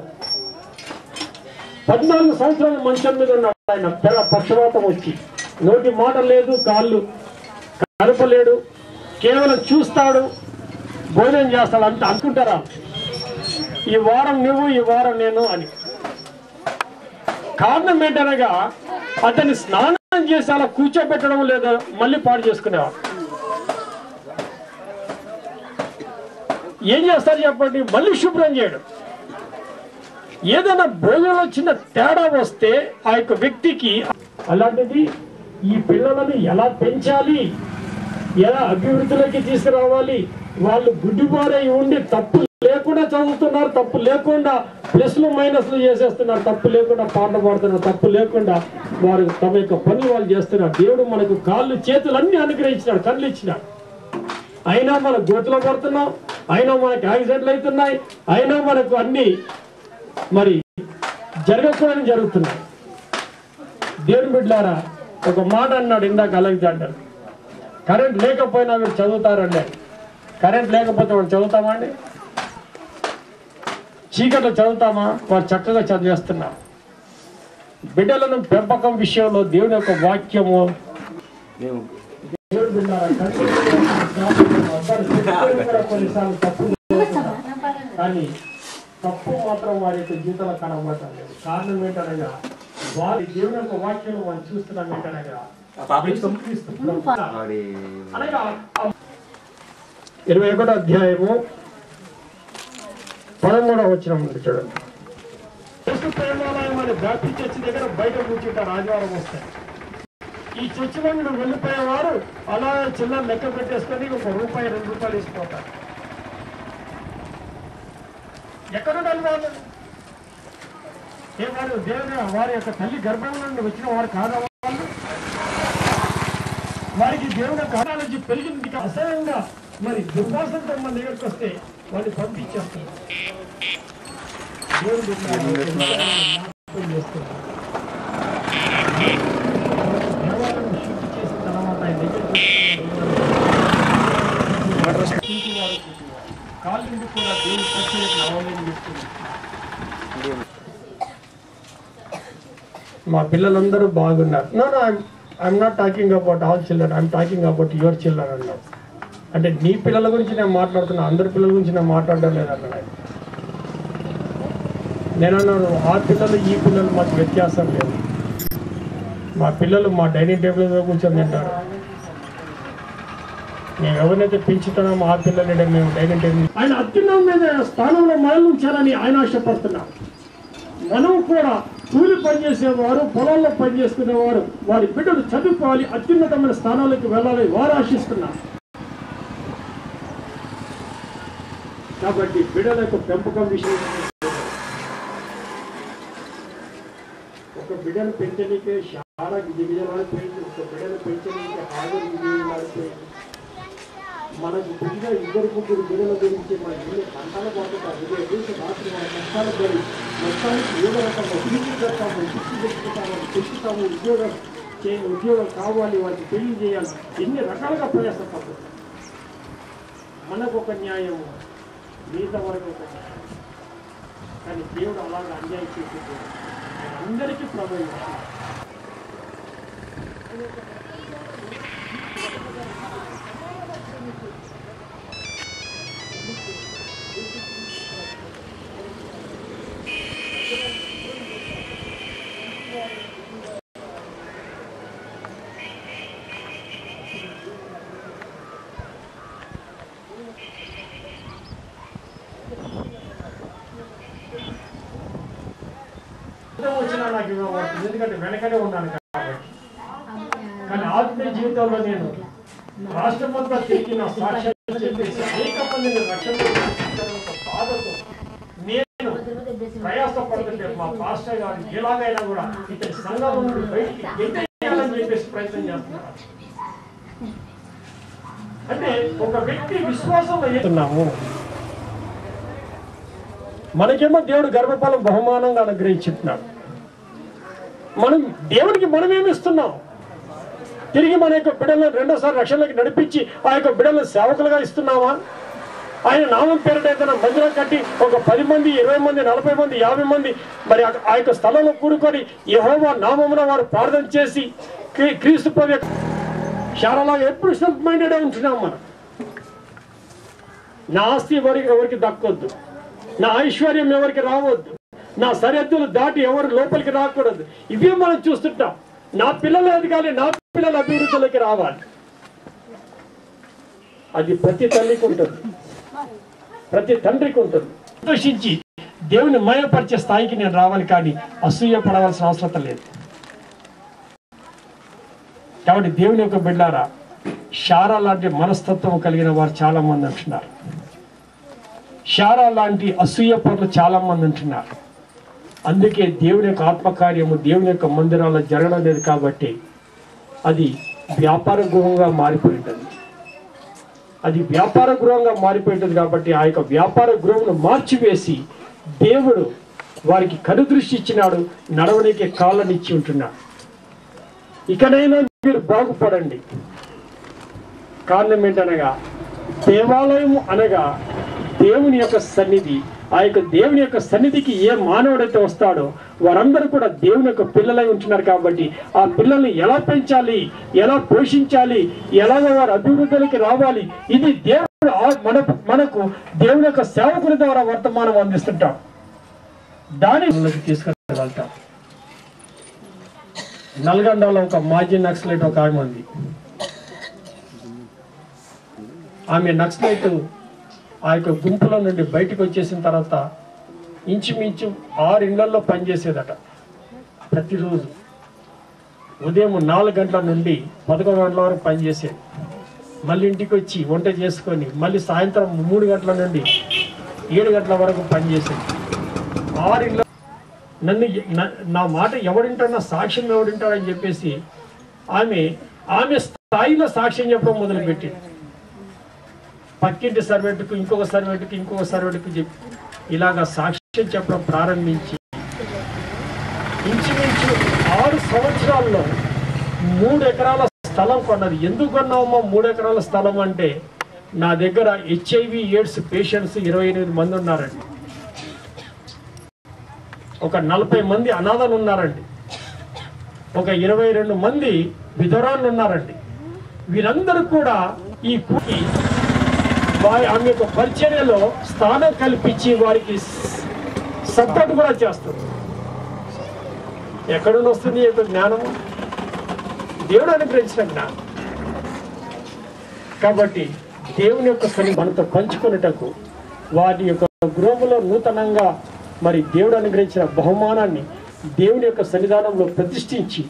14 సంవత్సరాల మంచం మీద ఉన్నాడు ఆయన. తెర పక్షవాతం వచ్చి నోటి మాట లేదు, కాళ్ళు కలపలేడు, కేవలం చూస్తాడు, భోజనం చేస్తాడు. అంత అనుకుంటారా ఈ వారం నువ్వు ఈ వారం నేను అని. కారణం ఏంటనగా అతన్ని స్నానం చేసి అలా కూర్చోబెట్టడం లేదా మళ్ళీ పాడు చేసుకునేవాడు. ఏం చేస్తారు చెప్పండి, మళ్ళీ శుభ్రం చేయడం. ఏదైనా భోజనంలో చిన్న తేడా వస్తే ఆ యొక్క వ్యక్తికి. అలాంటిది ఈ పిల్లలను ఎలా పెంచాలి, ఎలా అభివృద్ధిలోకి తీసుకురావాలి. వాళ్ళు గుడ్డిబారై ఉండి తప్పు లేకుండా చదువుతున్నారు, తప్పు లేకుండా ప్లస్లు మైనస్లు చేసేస్తున్నారు, తప్పు లేకుండా పాటలు పాడుతున్నారు, తప్పు లేకుండా వారు తమ యొక్క పనులు వాళ్ళు చేస్తున్నారు. దేవుడు మనకు కాళ్ళు చేతులు అన్ని అనుగ్రహించినాడు, కళ్ళు ఇచ్చినాడు. అయినా మనం గోతులో పడుతున్నాం, అయినా మనకు యాక్సిడెంట్లు అవుతున్నాయి, అయినా మనకు అన్ని మరి జరగకూడని జరుగుతున్నాయి. దేవుని బిడ్డలారా, ఒక మాట అన్నాడు ఇందాక అలెగ్జాండర్, కరెంట్ లేకపోయినా మీరు చదువుతారండి. కరెంట్ లేకపోతే వాడు చదువుతామా అండి? చీకట్లో చదువుతామా? వాడు చక్కగా చదివేస్తున్నారు. బిడ్డలను పెంపకం విషయంలో దేవుని యొక్క వాక్యము కొన్నిసార్లు తప్పు, కానీ తప్పు మాత్రం వారి యొక్క జీవితంలో కనబడలేదు. కారణం ఏంటనగా వారి దేవుని యొక్క వాక్యం మనం చూస్తున్నాం. ఏంటనగా 21వ అధ్యాయము 13వ వచనం నుండి చూడండి. యేసు ప్రేమాలయం అనే బ్యాప్టిస్ట్ చర్చి దగ్గర బయట కూర్చుంటారు ఆదివారం వస్తే. ఈ చర్చిలో మీరు వెళ్ళిపోయేవారు అలా చిన్న లెక్క పెట్టేసుకొని ₹1 ₹2 ఇచ్చిపోతారు. ఎక్కడ వాళ్ళు వారు దేవుని వారి యొక్క తల్లి గర్భం నుండి వచ్చిన వారు కాదా? వాళ్ళు వారికి దేవుని కారణాలకి పెరిగింది అసహ్యంగా మరి దుర్వాసంతో మన దగ్గరికి వస్తే వాళ్ళు పంపించేస్తారు. మా పిల్లలందరూ బాగున్నారు. No I'm not talking about all children, I'm talking about your children అన్నాడు. అంటే నీ పిల్లల గురించి నేను మాట్లాడుతున్నా, అందరి పిల్లల గురించి నేను మాట్లాడడం లేదన్నాడు. నేను అన్నాను ఆ పిల్లలు ఈ పిల్లలు మాకు వ్యత్యాసం లేదు. మా పిల్లలు మా డైనింగ్ టేబుల్ మీద కూర్చొని తింటారు. మేము ఎవరినైతే పెంచుతున్నామో ఆ పిల్లలు మేము డైనింగ్ టేబుల్ ఆయన అత్యున్నత స్థానంలో మనల్ని ఉంచాలని ఆయన ఆశపడుతున్నాం. మనం కూడా కూలి పనిచేసేవారు, పొలాల్లో పనిచేసుకునేవారు వారి బిడ్డలు చదువుకోవాలి, అత్యున్నతమైన స్థానాలకు వెళ్ళాలని వారు ఆశిస్తున్నారు. కాబట్టి బిడ్డల యొక్క పెంపకం విషయం ఒక బిడ్డను పెంచడానికే చాలా దిగజలాడిపోయింది, ఒక బిడ్డను పెంచడానికే హాజరు దిగజలాడిపోయింది. మనకు పుట్టిన ఇద్దరు ముగ్గురు బిడ్డల గురించి మన ఇల్లు పంటలు పడుతుంటారు. రాత్రి మన కష్టాలు పడి మొత్తానికి ఏదో రకంగా పిలిచి పెడతాము, పిచ్చి పెట్టుకుంటాము, పెంచుతాము, ఉద్యోగం కావాలి, వారికి పెళ్లి చేయాలి, ఎన్ని రకాలుగా ప్రయాసపడతాం. మనకు ఒక న్యాయం, మిగతా వరకు ఒక న్యాయం. కానీ దేవుడు అలాగా అన్యాయం చేసేది అందరికీ ప్రభావితం. వచ్చినా నాకు ఇవ్వబడుతుంది, ఎందుకంటే వెనకనే ఉన్నాను కాబట్టి. కానీ ఆత్మీయ జీవితంలో నేను రాష్ట్రం అంతా తిరిగి నా సాక్ష్యాలు చెప్పేసి అనేక మందిని రక్షణ బాధతో నేను ప్రయాసపడుతుంటే మా పాస్టర్ గారు ఎలాగైనా కూడా ఇతని సంఘం నుండి బయటికి ఎత్తేయాలని చెప్పేసి ప్రయత్నం చేస్తున్నారు. అంటే ఒక వ్యక్తి విశ్వాసంలో ఎత్తున్నాము. మనకేమో దేవుడు గర్భఫలం బహుమానంగా అనుగ్రహించుతున్నాడు. మనం దేవుడికి మనమేమి ఇస్తున్నాం? తిరిగి మన యొక్క బిడ్డలను రెండోసారి రక్షణలోకి నడిపించి ఆ యొక్క బిడ్డలను సేవకులుగా ఇస్తున్నామా? ఆయన నామం పేరిట ఏదైనా మందిరం కట్టి ఒక 10 మంది, 20 మంది, 40 మంది, 50 మంది మరి ఆ యొక్క స్థలంలో కూడుకొని యెహోవా నామమున వారు ప్రార్థన చేసి క్రీస్తు ప్రభు శారలాగా ఎప్పుడు సెల్ఫ్ మైండెడ్ ఉంటున్నాం. మనం నా ఆస్తి ఎవరికి దక్కొద్దు, నా ఐశ్వర్యం ఎవరికి రావద్దు, నా సరిహద్దులు దాటి ఎవరు లోపలికి రాకూడదు, ఇవే మనం చూస్తుంటాం. నా పిల్లలు ఎదగాలి, నా పిల్లల అభివృద్ధిలోకి రావాలి. అది ప్రతి తల్లికి ఉంటుంది, ప్రతి తండ్రికి ఉంటుంది. సంతోషించి దేవుని మయపరిచే స్థాయికి నేను రావాలి, కానీ అసూయ పడవలసిన అవసరం లేదు. కాబట్టి దేవుని యొక్క బిడ్డారా, శారా లాంటి మనస్తత్వం కలిగిన వారు చాలా మంది అంటున్నారు. శారా లాంటి అసూయ పనులు చాలా మంది అంటున్నారు. అందుకే దేవుని యొక్క ఆత్మకార్యము దేవుని యొక్క మందిరాల్లో జరగడం లేదు. కాబట్టి అది వ్యాపార గృహంగా మారిపోయి ఉంటుంది. అది వ్యాపార గృహంగా మారిపోయి ఉంటుంది. కాబట్టి ఆ యొక్క వ్యాపార గృహంను మార్చివేసి దేవుడు వారికి కనుదృష్టి ఇచ్చినాడు, నడవడానికి కాళ్ళని ఇచ్చి ఉంటున్నాడు. ఇకనైనా మీరు బాగుపడండి. కారణం ఏంటనగా దేవాలయం అనగా దేవుని యొక్క సన్నిధి. ఆ యొక్క దేవుని యొక్క సన్నిధికి ఏ మానవుడైతే వస్తాడో వారందరూ కూడా దేవుని యొక్క పిల్లలై ఉంటున్నారు. కాబట్టి ఆ పిల్లల్ని ఎలా పెంచాలి, ఎలా పోషించాలి, ఎలాగ వారు అభివృద్ధిలోకి రావాలి, ఇది దేవుడు మనకు దేవుని యొక్క సేవకుల ద్వారా వర్తమానం అందిస్తుంటాం. దానికి తీసుకెళ్తాం. నల్గొండలో ఒక మాజీ నక్సలైట్ ఒక ఆమె ఉంది. ఆమె నక్సలైట్ ఆ యొక్క గుంపులో నుండి బయటకు వచ్చేసిన తర్వాత ఇంచుమించు 6 ఇళ్లలో పనిచేసేదట. ప్రతిరోజు ఉదయం 4 గంటల నుండి 11 గంటల వరకు పనిచేసేది. మళ్ళీ ఇంటికి వచ్చి వంట చేసుకొని మళ్ళీ సాయంత్రం 3 గంటల నుండి 7 గంటల వరకు పనిచేసేది. 6 ఇళ్ళ నా మాట ఎవడింటాడు, సాక్ష్యం ఎవడింటాడని చెప్పేసి ఆమె స్థాయిలో సాక్ష్యం చెప్పడం మొదలుపెట్టింది. పక్కింటి సర్వెంట్కు, ఇంకొక సర్వెంట్కి, ఇంకొక సర్వెంట్కి చెప్పి ఇలాగా సాక్షి సాక్ష్యం చెప్పడం ప్రారంభించి ఇంచుమించు 6 సంవత్సరాల్లో 3 ఎకరాల స్థలం కొన్నది. ఎందుకు కొన్నామో 3 ఎకరాల స్థలం అంటే, నా దగ్గర HIV ఎయిడ్స్ పేషెంట్స్ 28 మంది ఉన్నారండి. ఒక 40 మంది అనాథలు ఉన్నారండి. ఒక 22 మంది విధవరాళ్ళు ఉన్నారండి. వీరందరూ కూడా ఈ కూకి ఆమె యొక్క పరిచర్యలో స్థానం కల్పించి వారికి సపోర్ట్ కూడా చేస్తారు. ఎక్కడ వస్తుంది ఈ యొక్క జ్ఞానము? దేవుడు అనుగ్రహించిన జ్ఞానం. కాబట్టి దేవుని యొక్క సన్ని మనతో పంచుకునేటకు వారి యొక్క గృహంలో నూతనంగా మరి దేవుడు అనుగ్రహించిన బహుమానాన్ని దేవుని యొక్క సన్నిధానంలో ప్రతిష్ఠించి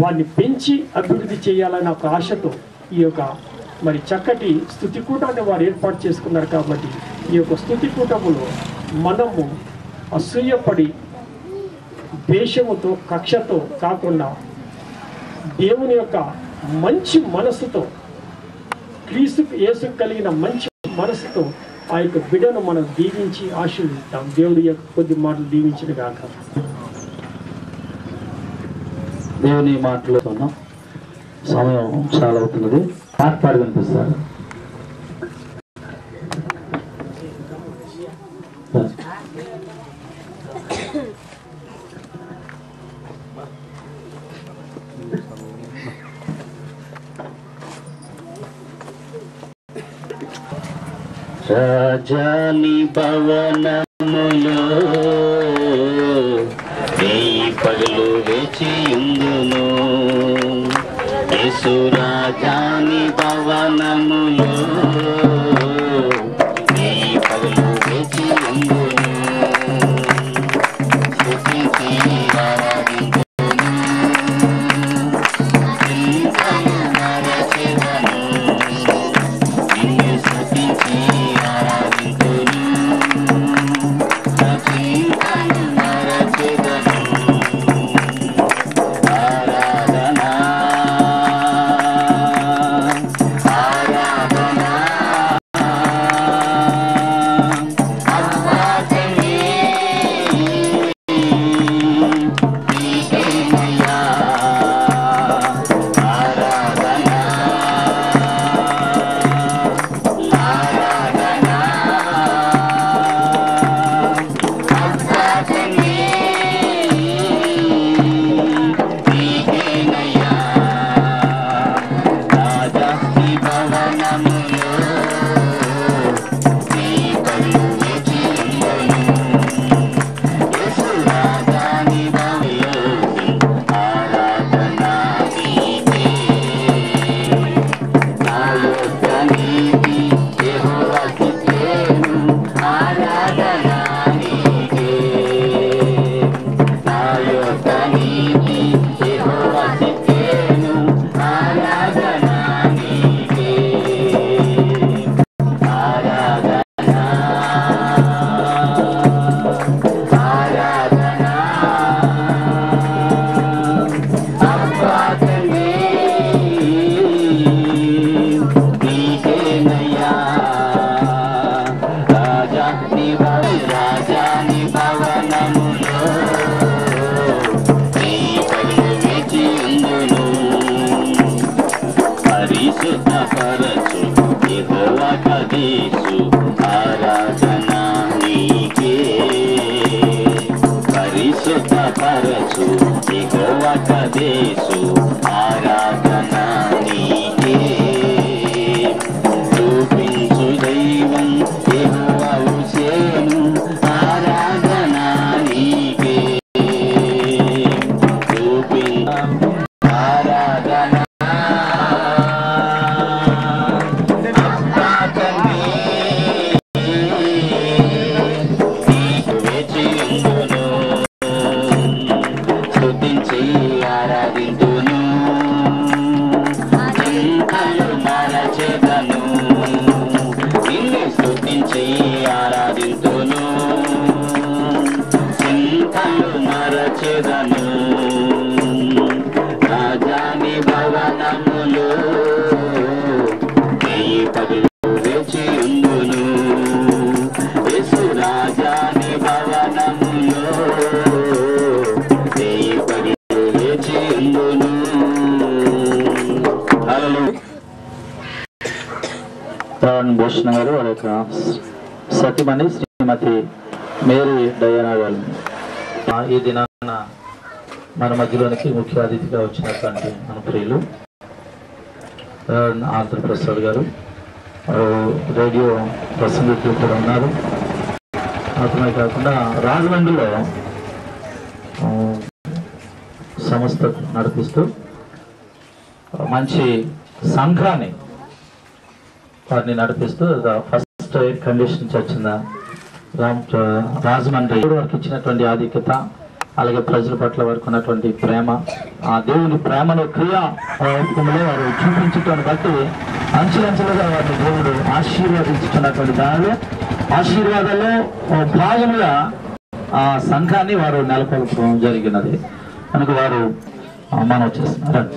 వారిని పెంచి అభివృద్ధి చేయాలన్న ఒక ఆశతో ఈ యొక్క మరి చక్కటి స్తుతికూటాన్ని వారు ఏర్పాటు చేసుకున్నారు. కాబట్టి ఈ యొక్క స్తుతికూటములో మనము అసూయపడి ద్వేషముతో కక్షతో కాకుండా దేవుని యొక్క మంచి మనసుతో, క్రీస్తుకు యేసుకు కలిగిన మంచి మనసుతో ఆ యొక్క బిడ్డను మనం దీవించి ఆశీర్వదిద్దాం. దేవుడి యొక్క కొద్ది మాటలు దీవించిన గాక. దేవుని మాటలు సమయం చాలా అవుతున్నది. పాట కనిపిస్తారు. రాజాని భవనములో పగలు వేచి ఉందును. యేసు రాజాని భవనములో పగలు వేచి ఉందును. స్తుతించి ఆరాధింతును, చింతలు మరచెదను. నిన్ను స్తుతించి ఆరాధింతును, నా చింతలు మరచెదను. ఆరాధనా ఆరాధనా అవ్వాసనే నీకేనయ్యా. ఆరాధనా ఆరాధనా అవ్వాసనే నీకేనయ్యా. రాజాని భవనములో నీ పగలు వేచి ఉందును. యేసు రాజాని భవనములో ఆరాధన నీకే. నా యొక్క నీతి యెహోవా స్తుతించెను, ఆరాధన నీకే. నా యొక్క నీతి యెహోవా స్తుతించెను, ఆరాధన నీకే. ఆరాధన ఆరాధన అవ్వాసనే నీకేనయ్యా. రాజాని భవనములో నీ పగలు వేచి ఉందును. పరిశుద్ధ పరచు యెహోవా కదీసు, ఆరాధన నీకే. పరిశుద్ధ పరచు యెహోవా కదీసు, ఆరాధన నీకే. చూపించు దైవం యెహోవా హోసేను, ఆరాధన నీకే. ఆరాధన నీకు వేచి ఉందును. స్తుతించి ఆరాధింతును, చింతలు మరచెదను. నిన్ను స్తుతించి ఆరాధింతును, చింతలు మరచెదను. రాజాని భవనములో నీ పగలు వేచి ఉందును. యేసు రాజాని భవనములో భూషణ గారు వారి యొక్క సతీమణి శ్రీమతి మేరీ డయానా గారు ఈ దినాన మన మధ్యలోనికి ముఖ్య అతిథిగా వచ్చినటువంటి మన ప్రియులు ఆంధ్రప్రసాద్ గారు రేడియో ప్రసంగికులు కూడా ఉన్నారు. అతనే కాకుండా రాజమండ్రిలో సంస్థ నడిపిస్తూ మంచి సంఘాన్ని వారిని నడిపిస్తూ ఫస్ట్ ఎయిర్ కండిషన్ చర్చిన రాజమండ్రి వారికి ఇచ్చినటువంటి ఆధిక్యత, అలాగే ప్రజల పట్ల వారికి ఉన్నటువంటి ప్రేమ, ఆ దేవుని ప్రేమను క్రియాత్మలో వారు చూపించటాన్ని బట్టి అంచెలంచెలుగా వారిని దేవుడు ఆశీర్వదించుతున్నటువంటి దానిలో ఆశీర్వాదాల్లో భాగంగా ఆ సంఘాన్ని వారు నెలకొల్పడం జరిగినది కనుక వారు మనం చేస్తున్నారు.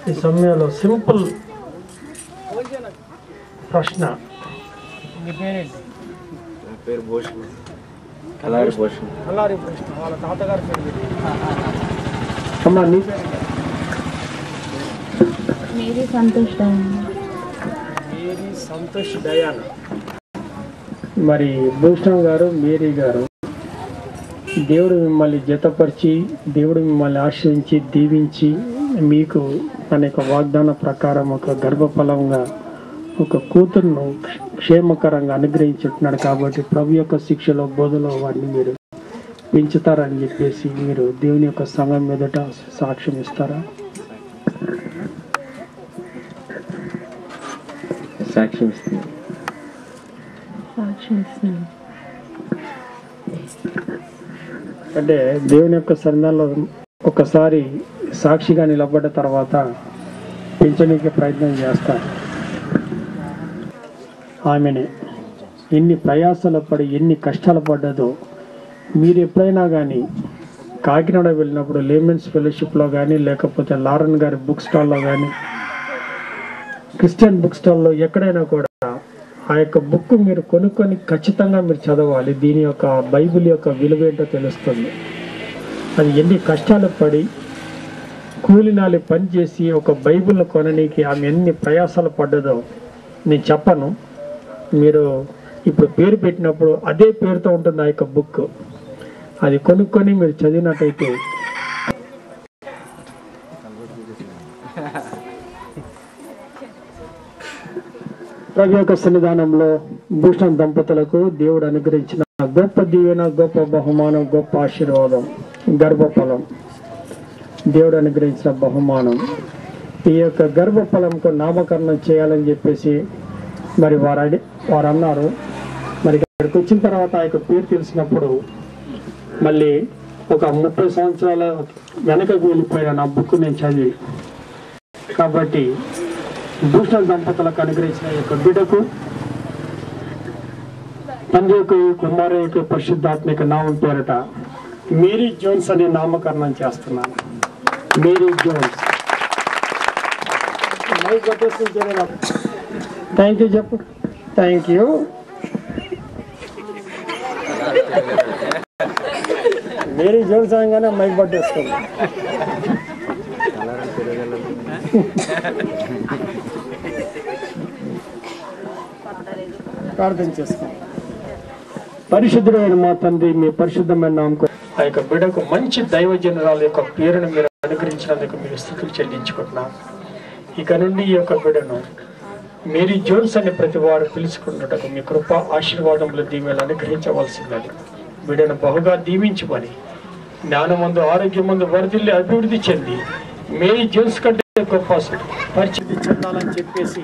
ఈ సమయంలో సింపుల్ ప్రశ్న, మీ పేరేంటి? పేరు భూషణ్, కలారి భూషణ్. కలారి భూషణ్ వాళ్ళ తాతగారి పేరు. అమ్మా నీ పేరు? Mary Santosh Diana. Mary Santosh Diana. మరి భూషణ్ గారు, మేరీ గారు, దేవుడు మిమ్మల్ని జతపరిచి, దేవుడు మిమ్మల్ని ఆశ్రయించి దీవించి మీకు అనేక వాగ్దాన ప్రకారం ఒక గర్భఫలంగా ఒక కూతురును క్షేమకరంగా అనుగ్రహించుంటున్నాడు. కాబట్టి ప్రభు యొక్క శిక్షలో బోధలో వాడిని మీరు పెంచుతారని చెప్పేసి మీరు దేవుని యొక్క సంఘం మీదట సాక్ష్యం ఇస్తారా? సాక్ష్యం ఇస్తుంది. అంటే దేవుని యొక్క సన్నిధానంలో ఒకసారి సాక్షిగా నిలబడ్డ తర్వాత పెంచడానికి ప్రయత్నం చేస్తారు. ఆమెనే ఎన్ని ప్రయాసాలు పడి ఎన్ని కష్టాలు పడ్డదో మీరు ఎప్పుడైనా కానీ కాకినాడ వెళ్ళినప్పుడు లేమెన్స్ ఫెలోషిప్లో కానీ, లేకపోతే లారన్ గారి బుక్ స్టాల్లో కానీ, క్రిస్టియన్ బుక్ స్టాల్లో ఎక్కడైనా కూడా ఆ యొక్క బుక్ మీరు కొనుక్కొని ఖచ్చితంగా మీరు చదవాలి. దీని యొక్క బైబిల్ యొక్క విలువ ఏంటో తెలుస్తుంది. అది ఎన్ని కష్టాలు పడి కూలినాలి పని చేసి ఒక బైబిల్ను కొననీకి ఆమె ఎన్ని ప్రయాసాలు పడ్డదో నేను చెప్పను. మీరు ఇప్పుడు పేరు పెట్టినప్పుడు అదే పేరుతో ఉంటుంది ఆ యొక్క బుక్. అది కొనుక్కొని మీరు చదివినట్టయితే ప్రభు యొక్క సన్నిధానంలో భూషణ్ దంపతులకు దేవుడు అనుగ్రహించిన గొప్ప దీవెన, గొప్ప బహుమానం, గొప్ప ఆశీర్వాదం, గర్భఫలం. దేవుడు అనుగ్రహించిన బహుమానం. ఈ యొక్క గర్భఫలంకు నామకరణం చేయాలని చెప్పేసి మరి వారు అన్నారు. మరి ఇక్కడికి వచ్చిన తర్వాత ఆ యొక్క పేరు తెలిసినప్పుడు మళ్ళీ ఒక 30 సంవత్సరాల వెనకకు వెళ్ళిపోయిన నా బుక్ నేను చదివి. కాబట్టి భూషణ్ దంపతులకు అనుగ్రహించిన యొక్క బిడ్డకు తండ్రి యొక్క కుమారు యొక్క పరిశుద్ధాత్మిక నామం పేరట మేరీ జోన్స్ అనే నామకరణం చేస్తున్నాను. Mary Jones. థ్యాంక్ యూ చెప్పు. Thank you. మేరీ జోన్స్ అనగానే మైక్ పట్టేస్తుంది. ప్రార్థన చేస్తాం. పరిశుద్ధుడైన మా తండ్రి, మీ పరిశుద్ధమైన నామకు ఆ యొక్క బిడ్డకు మంచి దైవజనురాల యొక్క పేరును మీరు అనుగ్రహించినందుకు మీరు స్తుతులు చెల్లించుకుంటున్నాం. ఇక నుండి ఈ యొక్క బిడ్డను మేరీ జోన్స్ అని ప్రతి వారు పిలుచుకున్నటకు మీ కృప ఆశీర్వాదములు దీవెనలు అనుగ్రహించవలసిందని బిడ్డను బహుగా దీవించమని, జ్ఞానమందు ఆరోగ్యమందు వరదిల్లి అభివృద్ధి చెంది మేరీ జోన్స్ కంటే గొప్ప పరిస్థితి చెందాలని చెప్పేసి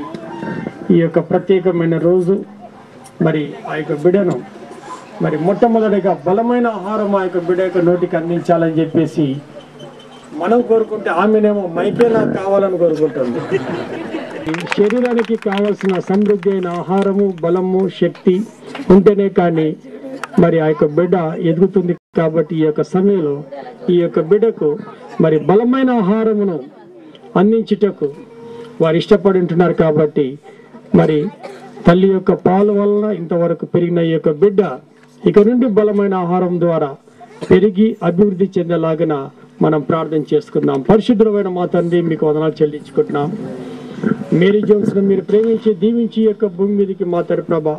ఈ యొక్క ప్రత్యేకమైన రోజు మరి ఆ యొక్క బిడ్డను మరి మొట్టమొదటిగా బలమైన ఆహారం ఆ యొక్క బిడ్డ యొక్క నోటికి అందించాలని చెప్పేసి మనం కోరుకుంటే ఆమెనేమో మైకే నాకు కావాలని కోరుకుంటుంది. శరీరానికి కావలసిన సమృద్ధి అయిన ఆహారము, బలము, శక్తి ఉంటేనే కానీ మరి ఆ యొక్క బిడ్డ ఎదుగుతుంది. కాబట్టి ఈ యొక్క సమయంలో ఈ యొక్క బిడ్డకు మరి బలమైన ఆహారమును అందించుటకు వారు ఇష్టపడి ఉంటున్నారు. కాబట్టి మరి తల్లి యొక్క పాలు వలన ఇంతవరకు పెరిగిన ఈ యొక్క బిడ్డ ఇక నుండి బలమైన ఆహారం ద్వారా పెరిగి అభివృద్ధి చెందేలాగిన మనం ప్రార్థన చేసుకుందాం. పరిశుద్ధమైన మా తండ్రి, మీకు వందనాలు చెల్లించుకుంటున్నాం. మేరీ జోన్స్ ను మీరు ప్రేమించి దీవించి ఈ యొక్క భూమి మీదకి మా తరి ప్రభా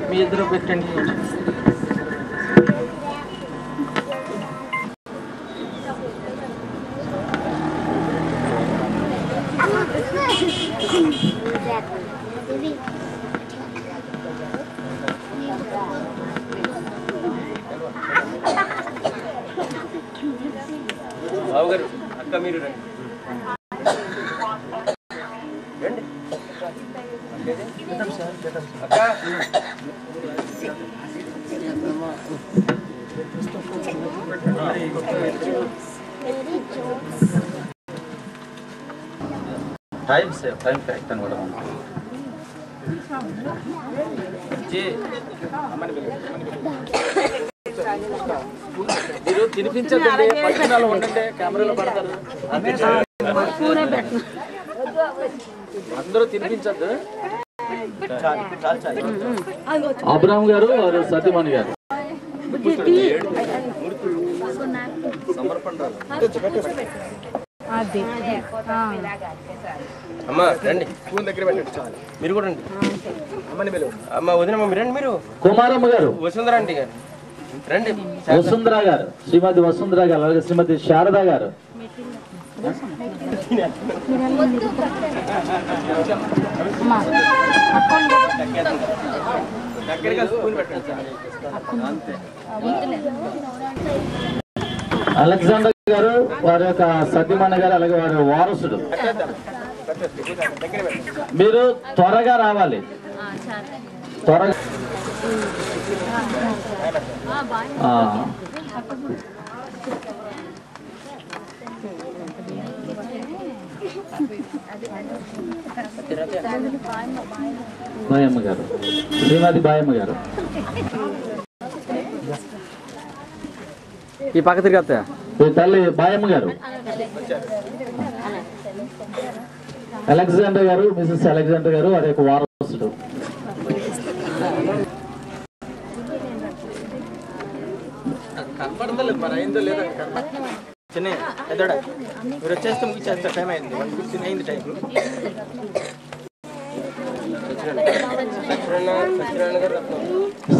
మీ ఇద్దరు పెట్టండి. బావగారు, అక్క మీరు రండి. అక్క టైం కరెక్ట్ అని కూడా మీరు తినిపించండి, పక్కన ఉండండి, కెమెరాలో పడతారు. అందరూ తినిపించద్దు. అబ్రాహం గారు వారు సతీమణి గారు అమ్మ రండి, స్కూల్ దగ్గర పెట్టండి. మీరు కూడా రండి. అమ్మని పిలువు. అమ్మ వదినమ్మ మీరు రండి. మీరు కుమారమ్మ గారు, వసుంధర ఆంటీ గారు రండి. వసుంధర గారు, శ్రీమతి వసుంధర గారు, అలాగే శ్రీమతి శారదా గారు. దగ్గరగా స్కూల్ పెట్టండి. అలెగ్జాండర్ గారు, వారి యొక్క సతీమణి గారు, అలాగే వారి వారసుడు. మీరు త్వరగా రావాలి, త్వరగా. బాయమ్మ గారు, శ్రీమతి బాయమ్మ గారు. ఈ పక్క తిరిగి తల్లి బాయమ్మ గారు, అలెగ్జాండర్ గారు, మిసెస్ అలెగ్జాండర్ గారు, వారి యొక్క వారసుడు. కనపడలేదు మరి అయిందో లేదో. చిన్న పెద్దడా మీరు వచ్చేస్తే ముగిచేస్తా. టైం అయింది, 1:15 అయింది టైం.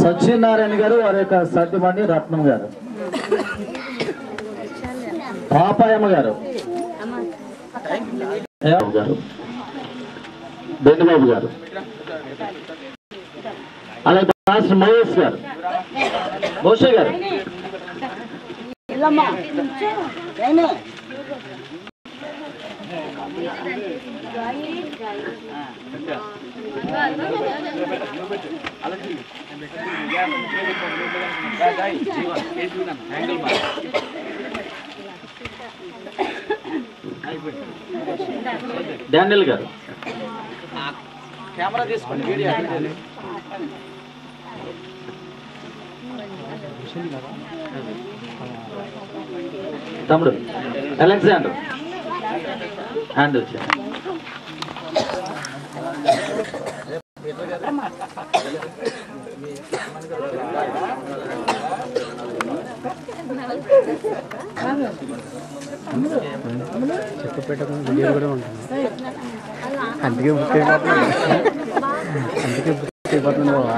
సత్యనారాయణ గారు, వారి యొక్క సత్యమణి రత్నం గారు. పాపాయమ్మ గారు, గారు బెండుబాబు గారు, అలాగే మాస్టర్ మహేష్ గారు, మోషే గారు. డానియల్ గారు, కెమెరా తీసుకోండి, వీడియో. తమ్ముడు అలెగ్జాండర్ హ్యాండ్ వచ్చి చెప్పు పెట్టకుండా వీడియో కూడా ఉంటుంది. అందుకే బుక్ అయిపోతుంది. అందుకే బుక్ అయిపోతుంది బాబా.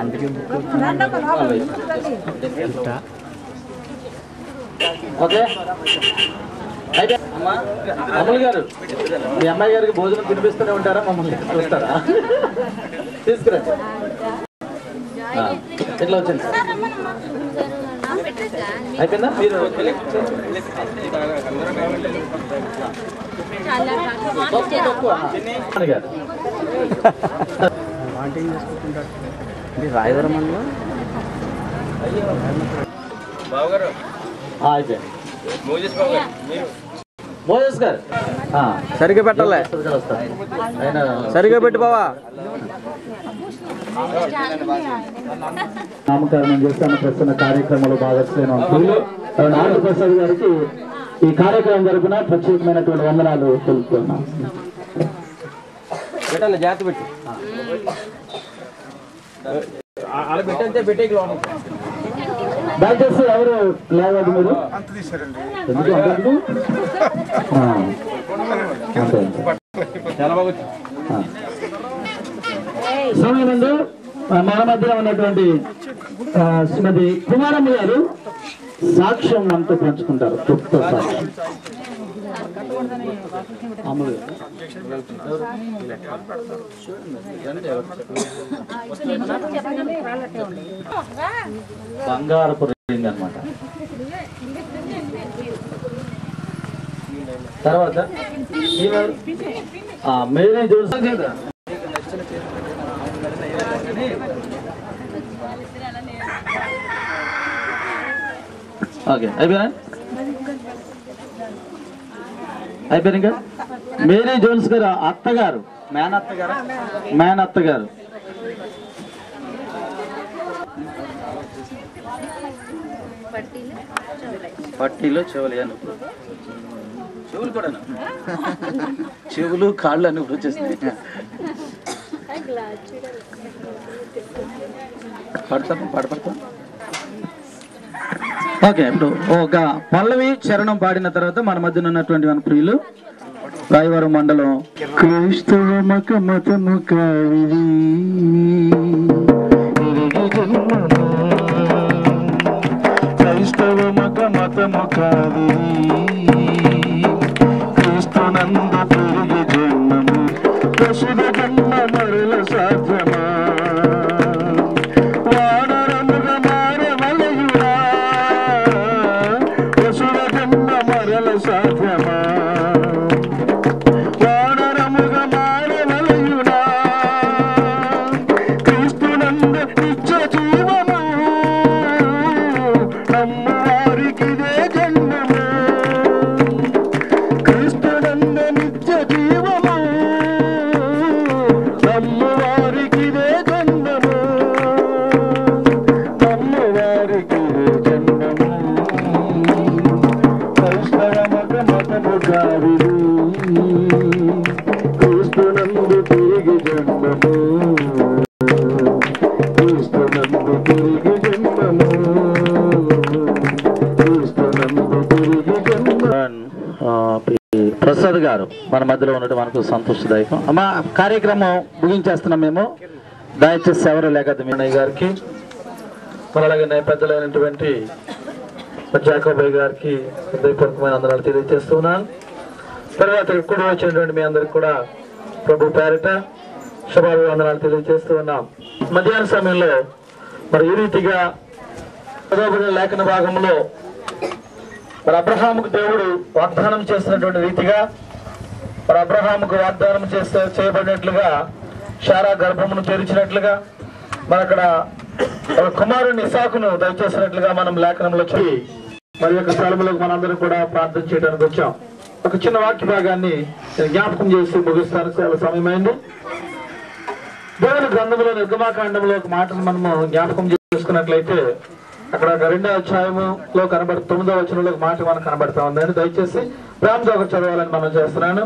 అందుకే బుక్ అవుతుంది. ఓకే అయితే అమలు గారు మీ అమ్మాయి గారికి భోజనం తినిపిస్తూనే ఉంటారా, మమ్మల్ని చూస్తారా? తీసుకురండి. ఎట్లా వచ్చింది అయిపోయిందా? మీరు వాంటింగ్ చేసుకుంటుంటారు. ఇది రాయవరం అందులో అయిపోయింది. మోజస్ గారు సరిగ్గా పెట్టాలి. సరిగ్గా పెట్టి బావా. నామకరణం చేస్తాను ప్రస్తుత కార్యక్రమంలో భాగస్వామ్యం ఆంధ్రప్రసాద్ గారికి ఈ కార్యక్రమం తరపున ప్రత్యేకమైనటువంటి వందనాలు తెలుపుతున్నాం. జాగ్రత్త పెట్టి అలా పెట్టంతే పెట్టే దయచేసి ఎవరు లేవద్దు మీరు ఎందుకు చాలా బాగా సమయమందు మన మధ్యలో ఉన్నటువంటి శ్రీమతి కుమారమ్మ గారు సాక్ష్యం అంతా పంచుకుంటారు. గొప్ప సాక్ష్యం. బంగారపు రింగ్ అన్నమాట. తర్వాత మేరీ జోసెఫ్ కదా ఓకే అయిపోయినా ఇంకా మేరీ జోన్స్ గారు అత్తగారు మేనత్త గారు పట్టీలో చెవులు చెవులు కూడా చెవులు కాళ్ళు అన్ని ఇప్పుడు వచ్చేస్తాయి. పడతాం ఓకే. ఇప్పుడు ఒక పల్లవి చరణం పాడిన తర్వాత మన మధ్యన ఉన్నటువంటి మన ప్రియులు రాయవరం మండలం క్రైస్తవ మతము కావిరి క్రైస్తవ మతము కావిరి క్రీస్తునందు పెరిగి జన్మము ప్రసుద జన్మ మరల సాధ్యమా వానరముగా మారవలయురా ప్రసుద జన్మ మరల సాధ్యమా వానరముగా మారవలయురా క్రీస్తునందు నిత్య జీవము నమ్ము వారికిదే జన్మము క్రీస్తునందు నిత్య జీవము నమ్ము వారికిదే జన్మము నమ్ము వారికిదే జన్మము క్రైస్తవ మతము కావిరి క్రీస్తునందు తిరిగి జన్మము క్రీస్తునందు తిరిగి జన్మము క్రీస్తునందు తిరిగి జన్మము. ప్రసాద్ గారు మన మధ్యలో ఉండటం మనకు సంతోషదాయకం. అమ్మా కార్యక్రమం ముగించేస్తున్నాం మేము. దయచేసి ఎవరు లేక గారికి అలాగే పెద్దలైనటువంటి జాకోబాయ్ గారికి హృదయపూర్వకమైన అందరాలు తెలియజేస్తున్నాను. తర్వాత కూడా వచ్చినటువంటి మీ అందరికి కూడా ప్రభు పేరిట శుభాభివందనాలు తెలియజేస్తూ ఉన్నాం. మధ్యాహ్న సమయంలో మరి ఈ రీతిగా చదవబడిన లేఖన భాగంలో మరి అబ్రహాముకు దేవుడు వాగ్దానం చేసినటువంటి రీతిగా మరి అబ్రహాముకు వాగ్దానం చేయబడినట్లుగా శారా గర్భమును తెరిచినట్లుగా మరి అక్కడ ఒక కుమారుని ఇసాకును దయచేసినట్లుగా మనం లేఖనంలో చూసి మరి యొక్క స్థలంలోకి మనందరం కూడా ప్రార్థన చేయడానికి వచ్చాం. ఒక చిన్న వాక్య భాగాన్ని జ్ఞాపకం చేసి ముగిస్తాను. చాలా సమయమైంది. దేవుని గ్రంథంలో నిర్గమాకాండంలో ఒక మాటను మనము జ్ఞాపకం చేసుకున్నట్లయితే అక్కడ 2వ అధ్యాయములో 9వ వచనంలో ఒక మాట మనకు కనబడతా ఉందని దయచేసి ప్రేమతో ఒకటి చదవాలని మనం చేస్తున్నాను.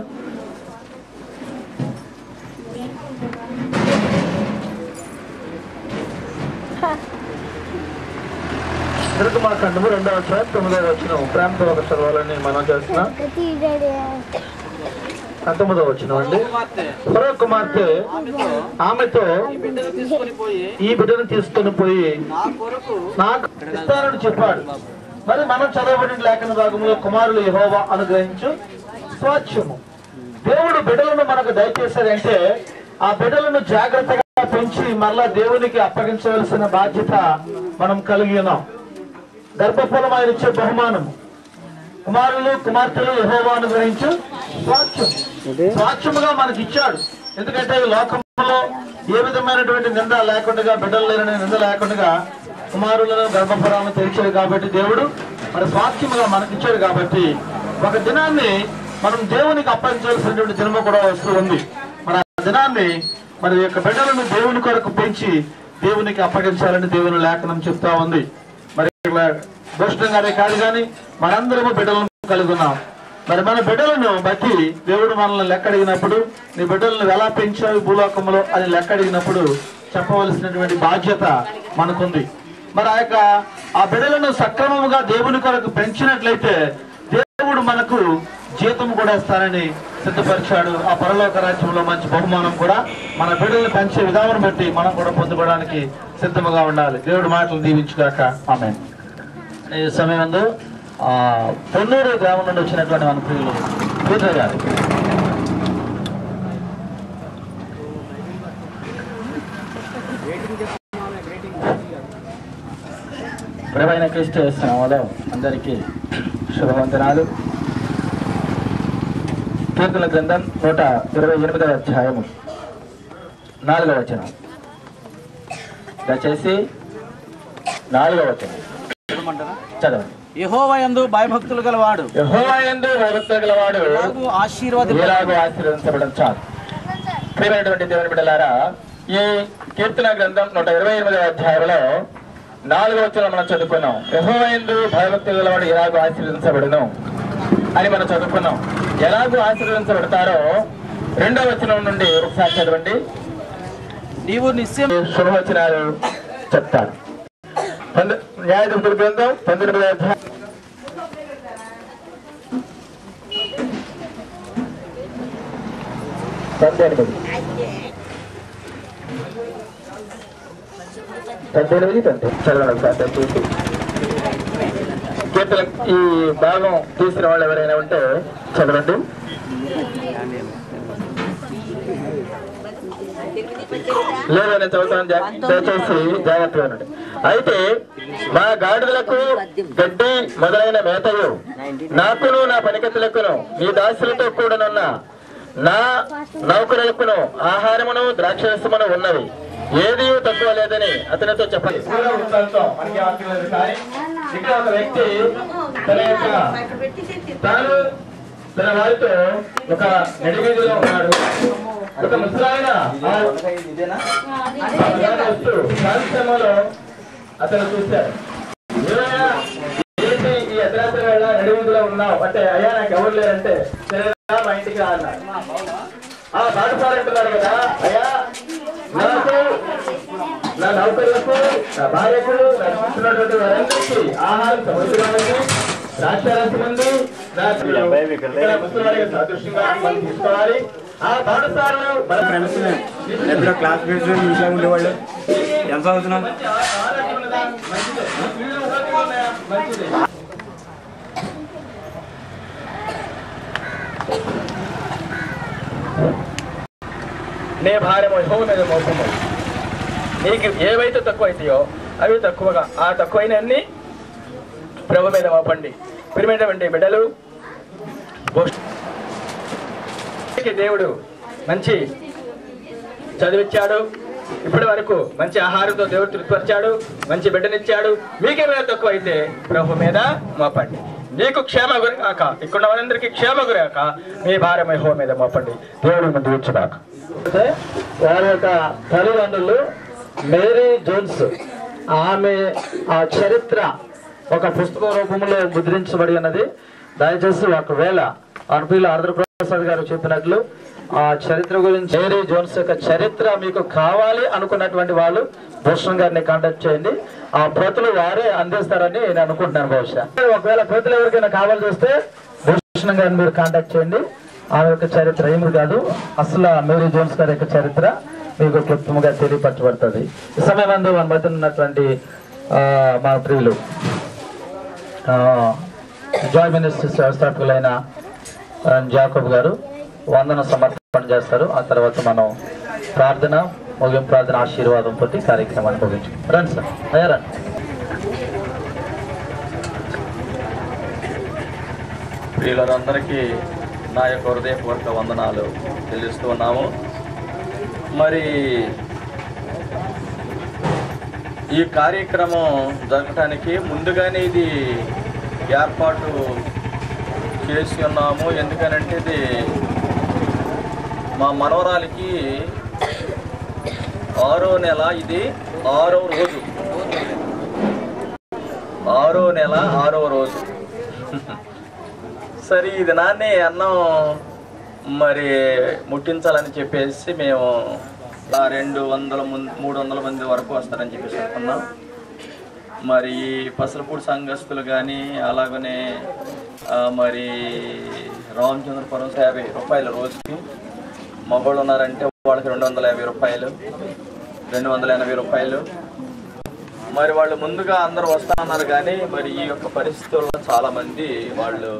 నిర్గమాకాండము 2వ అధ్యాయం 9వ వచనం ప్రేమతో ఒకటి చదవాలని మనం చేస్తున్నాం. 19వ వచనం అండి. ఫరో కుమార్తె ఆమెతో ఈ బిడ్డను తీసుకొని పోయి నాకు ఇస్తానని చెప్పాడు. మరి మనం చదవబడిన లేఖన భాగంలో కుమారులు యెహోవా అనుగ్రహించు స్వాస్థ్యము. దేవుడు బిడ్డలను మనకు దయచేశాడంటే ఆ బిడ్డలను జాగ్రత్తగా పెంచి మరలా దేవునికి అప్పగించవలసిన బాధ్యత మనం కలిగి ఉన్నాం. గర్భఫలం ఆయన ఇచ్చే బహుమానము. కుమారులు కుమార్తెలు యెహోవా అనుగ్రహించు స్వాస్థ్యం. స్వాస్థ్యముగా మనకి ఇచ్చాడు. ఎందుకంటే ఈ లోకంలో ఏ విధమైనటువంటి నింద లేకుండా, బిడ్డలు లేని నింద లేకుండా కుమారులను గర్భఫలాలను తెరిచాడు కాబట్టి దేవుడు మరి స్వాస్థ్యముగా మనకిచ్చాడు. కాబట్టి ఒక దినాన్ని మనం దేవునికి అప్పగించాల్సినటువంటి దినము కూడా వస్తూ ఉంది. మరి ఆ దినాన్ని మరి యొక్క బిడ్డలను దేవుని కొరకు పెంచి దేవునికి అప్పగించాలని దేవుని లేఖనం చెప్తా ఉంది. మరి దోషంగానే కాదు కానీ మనందరము బిడ్డలను కలిగి ఉన్నాం. మరి మన బిడ్డలను బట్టి దేవుడు మనల్ని లెక్కడిగినప్పుడు నీ బిడ్డలను ఎలా పెంచావు భూలోకంలో అని లెక్కడిగినప్పుడు చెప్పవలసినటువంటి బాధ్యత మనకుంది. మరి ఆ బిడ్డలను సక్రమముగా దేవుని కొరకు పెంచినట్లయితే దేవుడు మనకు జీతం కూడా ఇస్తానని సిద్ధపరిచాడు. ఆ పరలోక రాజ్యంలో మంచి బహుమానం కూడా మన బిడ్డలను పెంచే విధానం బట్టి మనం కూడా పొందుకోవడానికి సిద్ధముగా ఉండాలి. దేవుడు మాటలు దీవించుగాక. ఆమేన్. ఈ సమయంలో పొన్నూరు గ్రామం నుండి వచ్చినటువంటి మన ప్రియులు పూజ గారు ప్రియమైన క్రీస్తు నామములో అందరికీ శుభవందనాలు. కీర్తన గ్రంథం 128వ అధ్యాయము 4వ వచనం. దయచేసి 4వ వచనం చదవండి. యెహోవా యందు భయభక్తులు గలవాడు ఆశీర్వదించబడం చాలు. ప్రియమైనటువంటి దేవుని బిడ్డలారా, ఈ కీర్తన గ్రంథం 128వ అధ్యాయంలో 4వ వచనం మనం చదువుకున్నాం. యెహోవా యందు భయభక్తులు గలవాడు ఎలాగో ఆశీర్వదించబడును అని మనం చదువుకున్నాం. ఎలాగో ఆశీర్వదించబడతారో 2వ వచనం నుండి ఒకసారి చదవండి. నీవు నిశ్చయం శుభవచనాలు చెప్తారు. న్యాయాధిపతుల గ్రంథం 19వ అధ్యాయం 18 చదవండి సార్. చూసి కీర్తన ఈ భాగం తీసిన వాళ్ళు ఎవరైనా ఉంటే చదవండి. లేదా నేను చదువుతాను, దయచేసి జాగ్రత్తగా ఉండండి. అయితే మా గాడిదలకు గడ్డి మొదలైన మేతయు నాకును నా పనికత్తులకును నీ దాసులతో కూడానున్న నా నౌకరులకును ఆహారమును ద్రాక్షరసమును ఉన్నవి, ఏది తక్కువ లేదని అతనితో చెప్పండి. ఇక్కడ ఒక వ్యక్తి తన వారితో ఒక నడివీధిలో ఉన్నాడు. ఒక ముసలాయన కార్యక్రమంలో అతను చూశాడు. ఏంటి ఈ అర్ధరాత్రి వేళ నడివీధిలో ఉన్నావు అంటే, అయ్యా నాకు ఎవరు లేరంటే, సరేనా మా ఇంటికి రా అన్నాడు. ఆ బాటసారంటున్నాడు కదా, అయ్యా నాకు నా నౌకర్లకు నా భార్యకు నా చూస్తున్నటువంటి వారందరికీ ఆహారం సమృద్ధిగా ద్రాక్షారసం ఉంది. ముసలివాడిగా సాదృశ్యంగా మనం తీసుకోవాలి. ఆ పాఠశాలలో క్లాస్ మేట్స్ విషయాలు ఉండేవాళ్ళు. ఎంత చదువుతున్నాం? నే భార్య యెహోవా మీద మోసము. నీకు ఏవైతే తక్కువ అవుతాయో అవి తక్కువగా, ఆ తక్కువైన అన్ని ప్రభు మీద మోపండి. ప్రియమైనటువంటి బిడ్డలు, దేవుడు మంచి చదివిచ్చాడు. ఇప్పటి వరకు మంచి ఆహారంతో దేవుడు తృప్తిపరిచాడు, మంచి బిడ్డనిచ్చాడు. మీకేమైనా తక్కువ అయితే ప్రభు మీద మోపండి. నీకు క్షేమ గురిగాక, ఇక్కడ వాళ్ళందరికీ క్షేమ గురిగాక మీ భార్య యెహోవా మీద మోపండి. దేవుడు ముందు ఉంచుగాక. వారి యొక్క తల్లిదండ్రులు మేరీ జోన్స్ ఆమె ఆ చరిత్ర ఒక పుస్తక రూపంలో ముద్రించబడి ఉన్నది. దయచేసి ఒకవేళ అనుపీల ఆంధ్రప్రసాద్ గారు చెప్పినట్లు ఆ చరిత్ర గురించి మేరీ జోన్స్ యొక్క చరిత్ర మీకు కావాలి అనుకున్నటువంటి వాళ్ళు భూషణ్ గారిని కాంటాక్ట్ చేయండి. ఆ ప్రతులు వారే అందిస్తారని నేను అనుకుంటున్నాను. బహుశా ఒకవేళ ప్రతులు ఎవరికైనా కావాల్సి వస్తే భూషణ్ గారిని మీరు కాంటాక్ట్ చేయండి. ఆమె యొక్క చరిత్ర ఏమి కాదు, అసలు మేరీ జోన్స్ గారి యొక్క చరిత్ర మీకు క్లుప్తంగా తెలియపరచబడుతుంది. ఈ సమయం అందు మన మధ్య ఉన్నటువంటి మా ప్రియులు జాయ్ మినిస్ట్రీస్ వ్యవస్థాపకులైన జాకబ్ గారు వందన సమర్పణ చేస్తారు. ఆ తర్వాత మనం ప్రార్థన ముగింపు ప్రార్థన ఆశీర్వాదం తోటి కార్యక్రమాన్ని ముగించుకుంటాం. రండి సార్, అయ్యా రండి. ప్రియులందరికీ నా యొక్క హృదయపూర్వక వందనాలు చెల్లిస్తూ ఉన్నాము. మరి ఈ కార్యక్రమం జరగటానికి ముందుగానే ఇది ఏర్పాటు చేసి ఉన్నాము. ఎందుకనంటే ఇది మా మనవరాలికి 6వ నెల, ఇది 6వ రోజు, 6వ నెల 6వ రోజు. సరే ఇది నాన్నే అన్నం మరి ముట్టించాలని చెప్పేసి మేము 200-300 మంది వరకు వస్తారని చెప్పేసి అనుకున్నాం. మరి పసలపూడి సంఘస్థులు కానీ అలాగనే మరి రామచంద్రపురం 50 రూపాయల రోజుకి, మగవాళ్ళు ఉన్నారంటే వాళ్ళకి 250 రూపాయలు, 280 రూపాయలు. మరి వాళ్ళు ముందుగా అందరూ వస్తా అన్నారు కానీ మరి ఈ యొక్క పరిస్థితుల్లో చాలామంది వాళ్ళు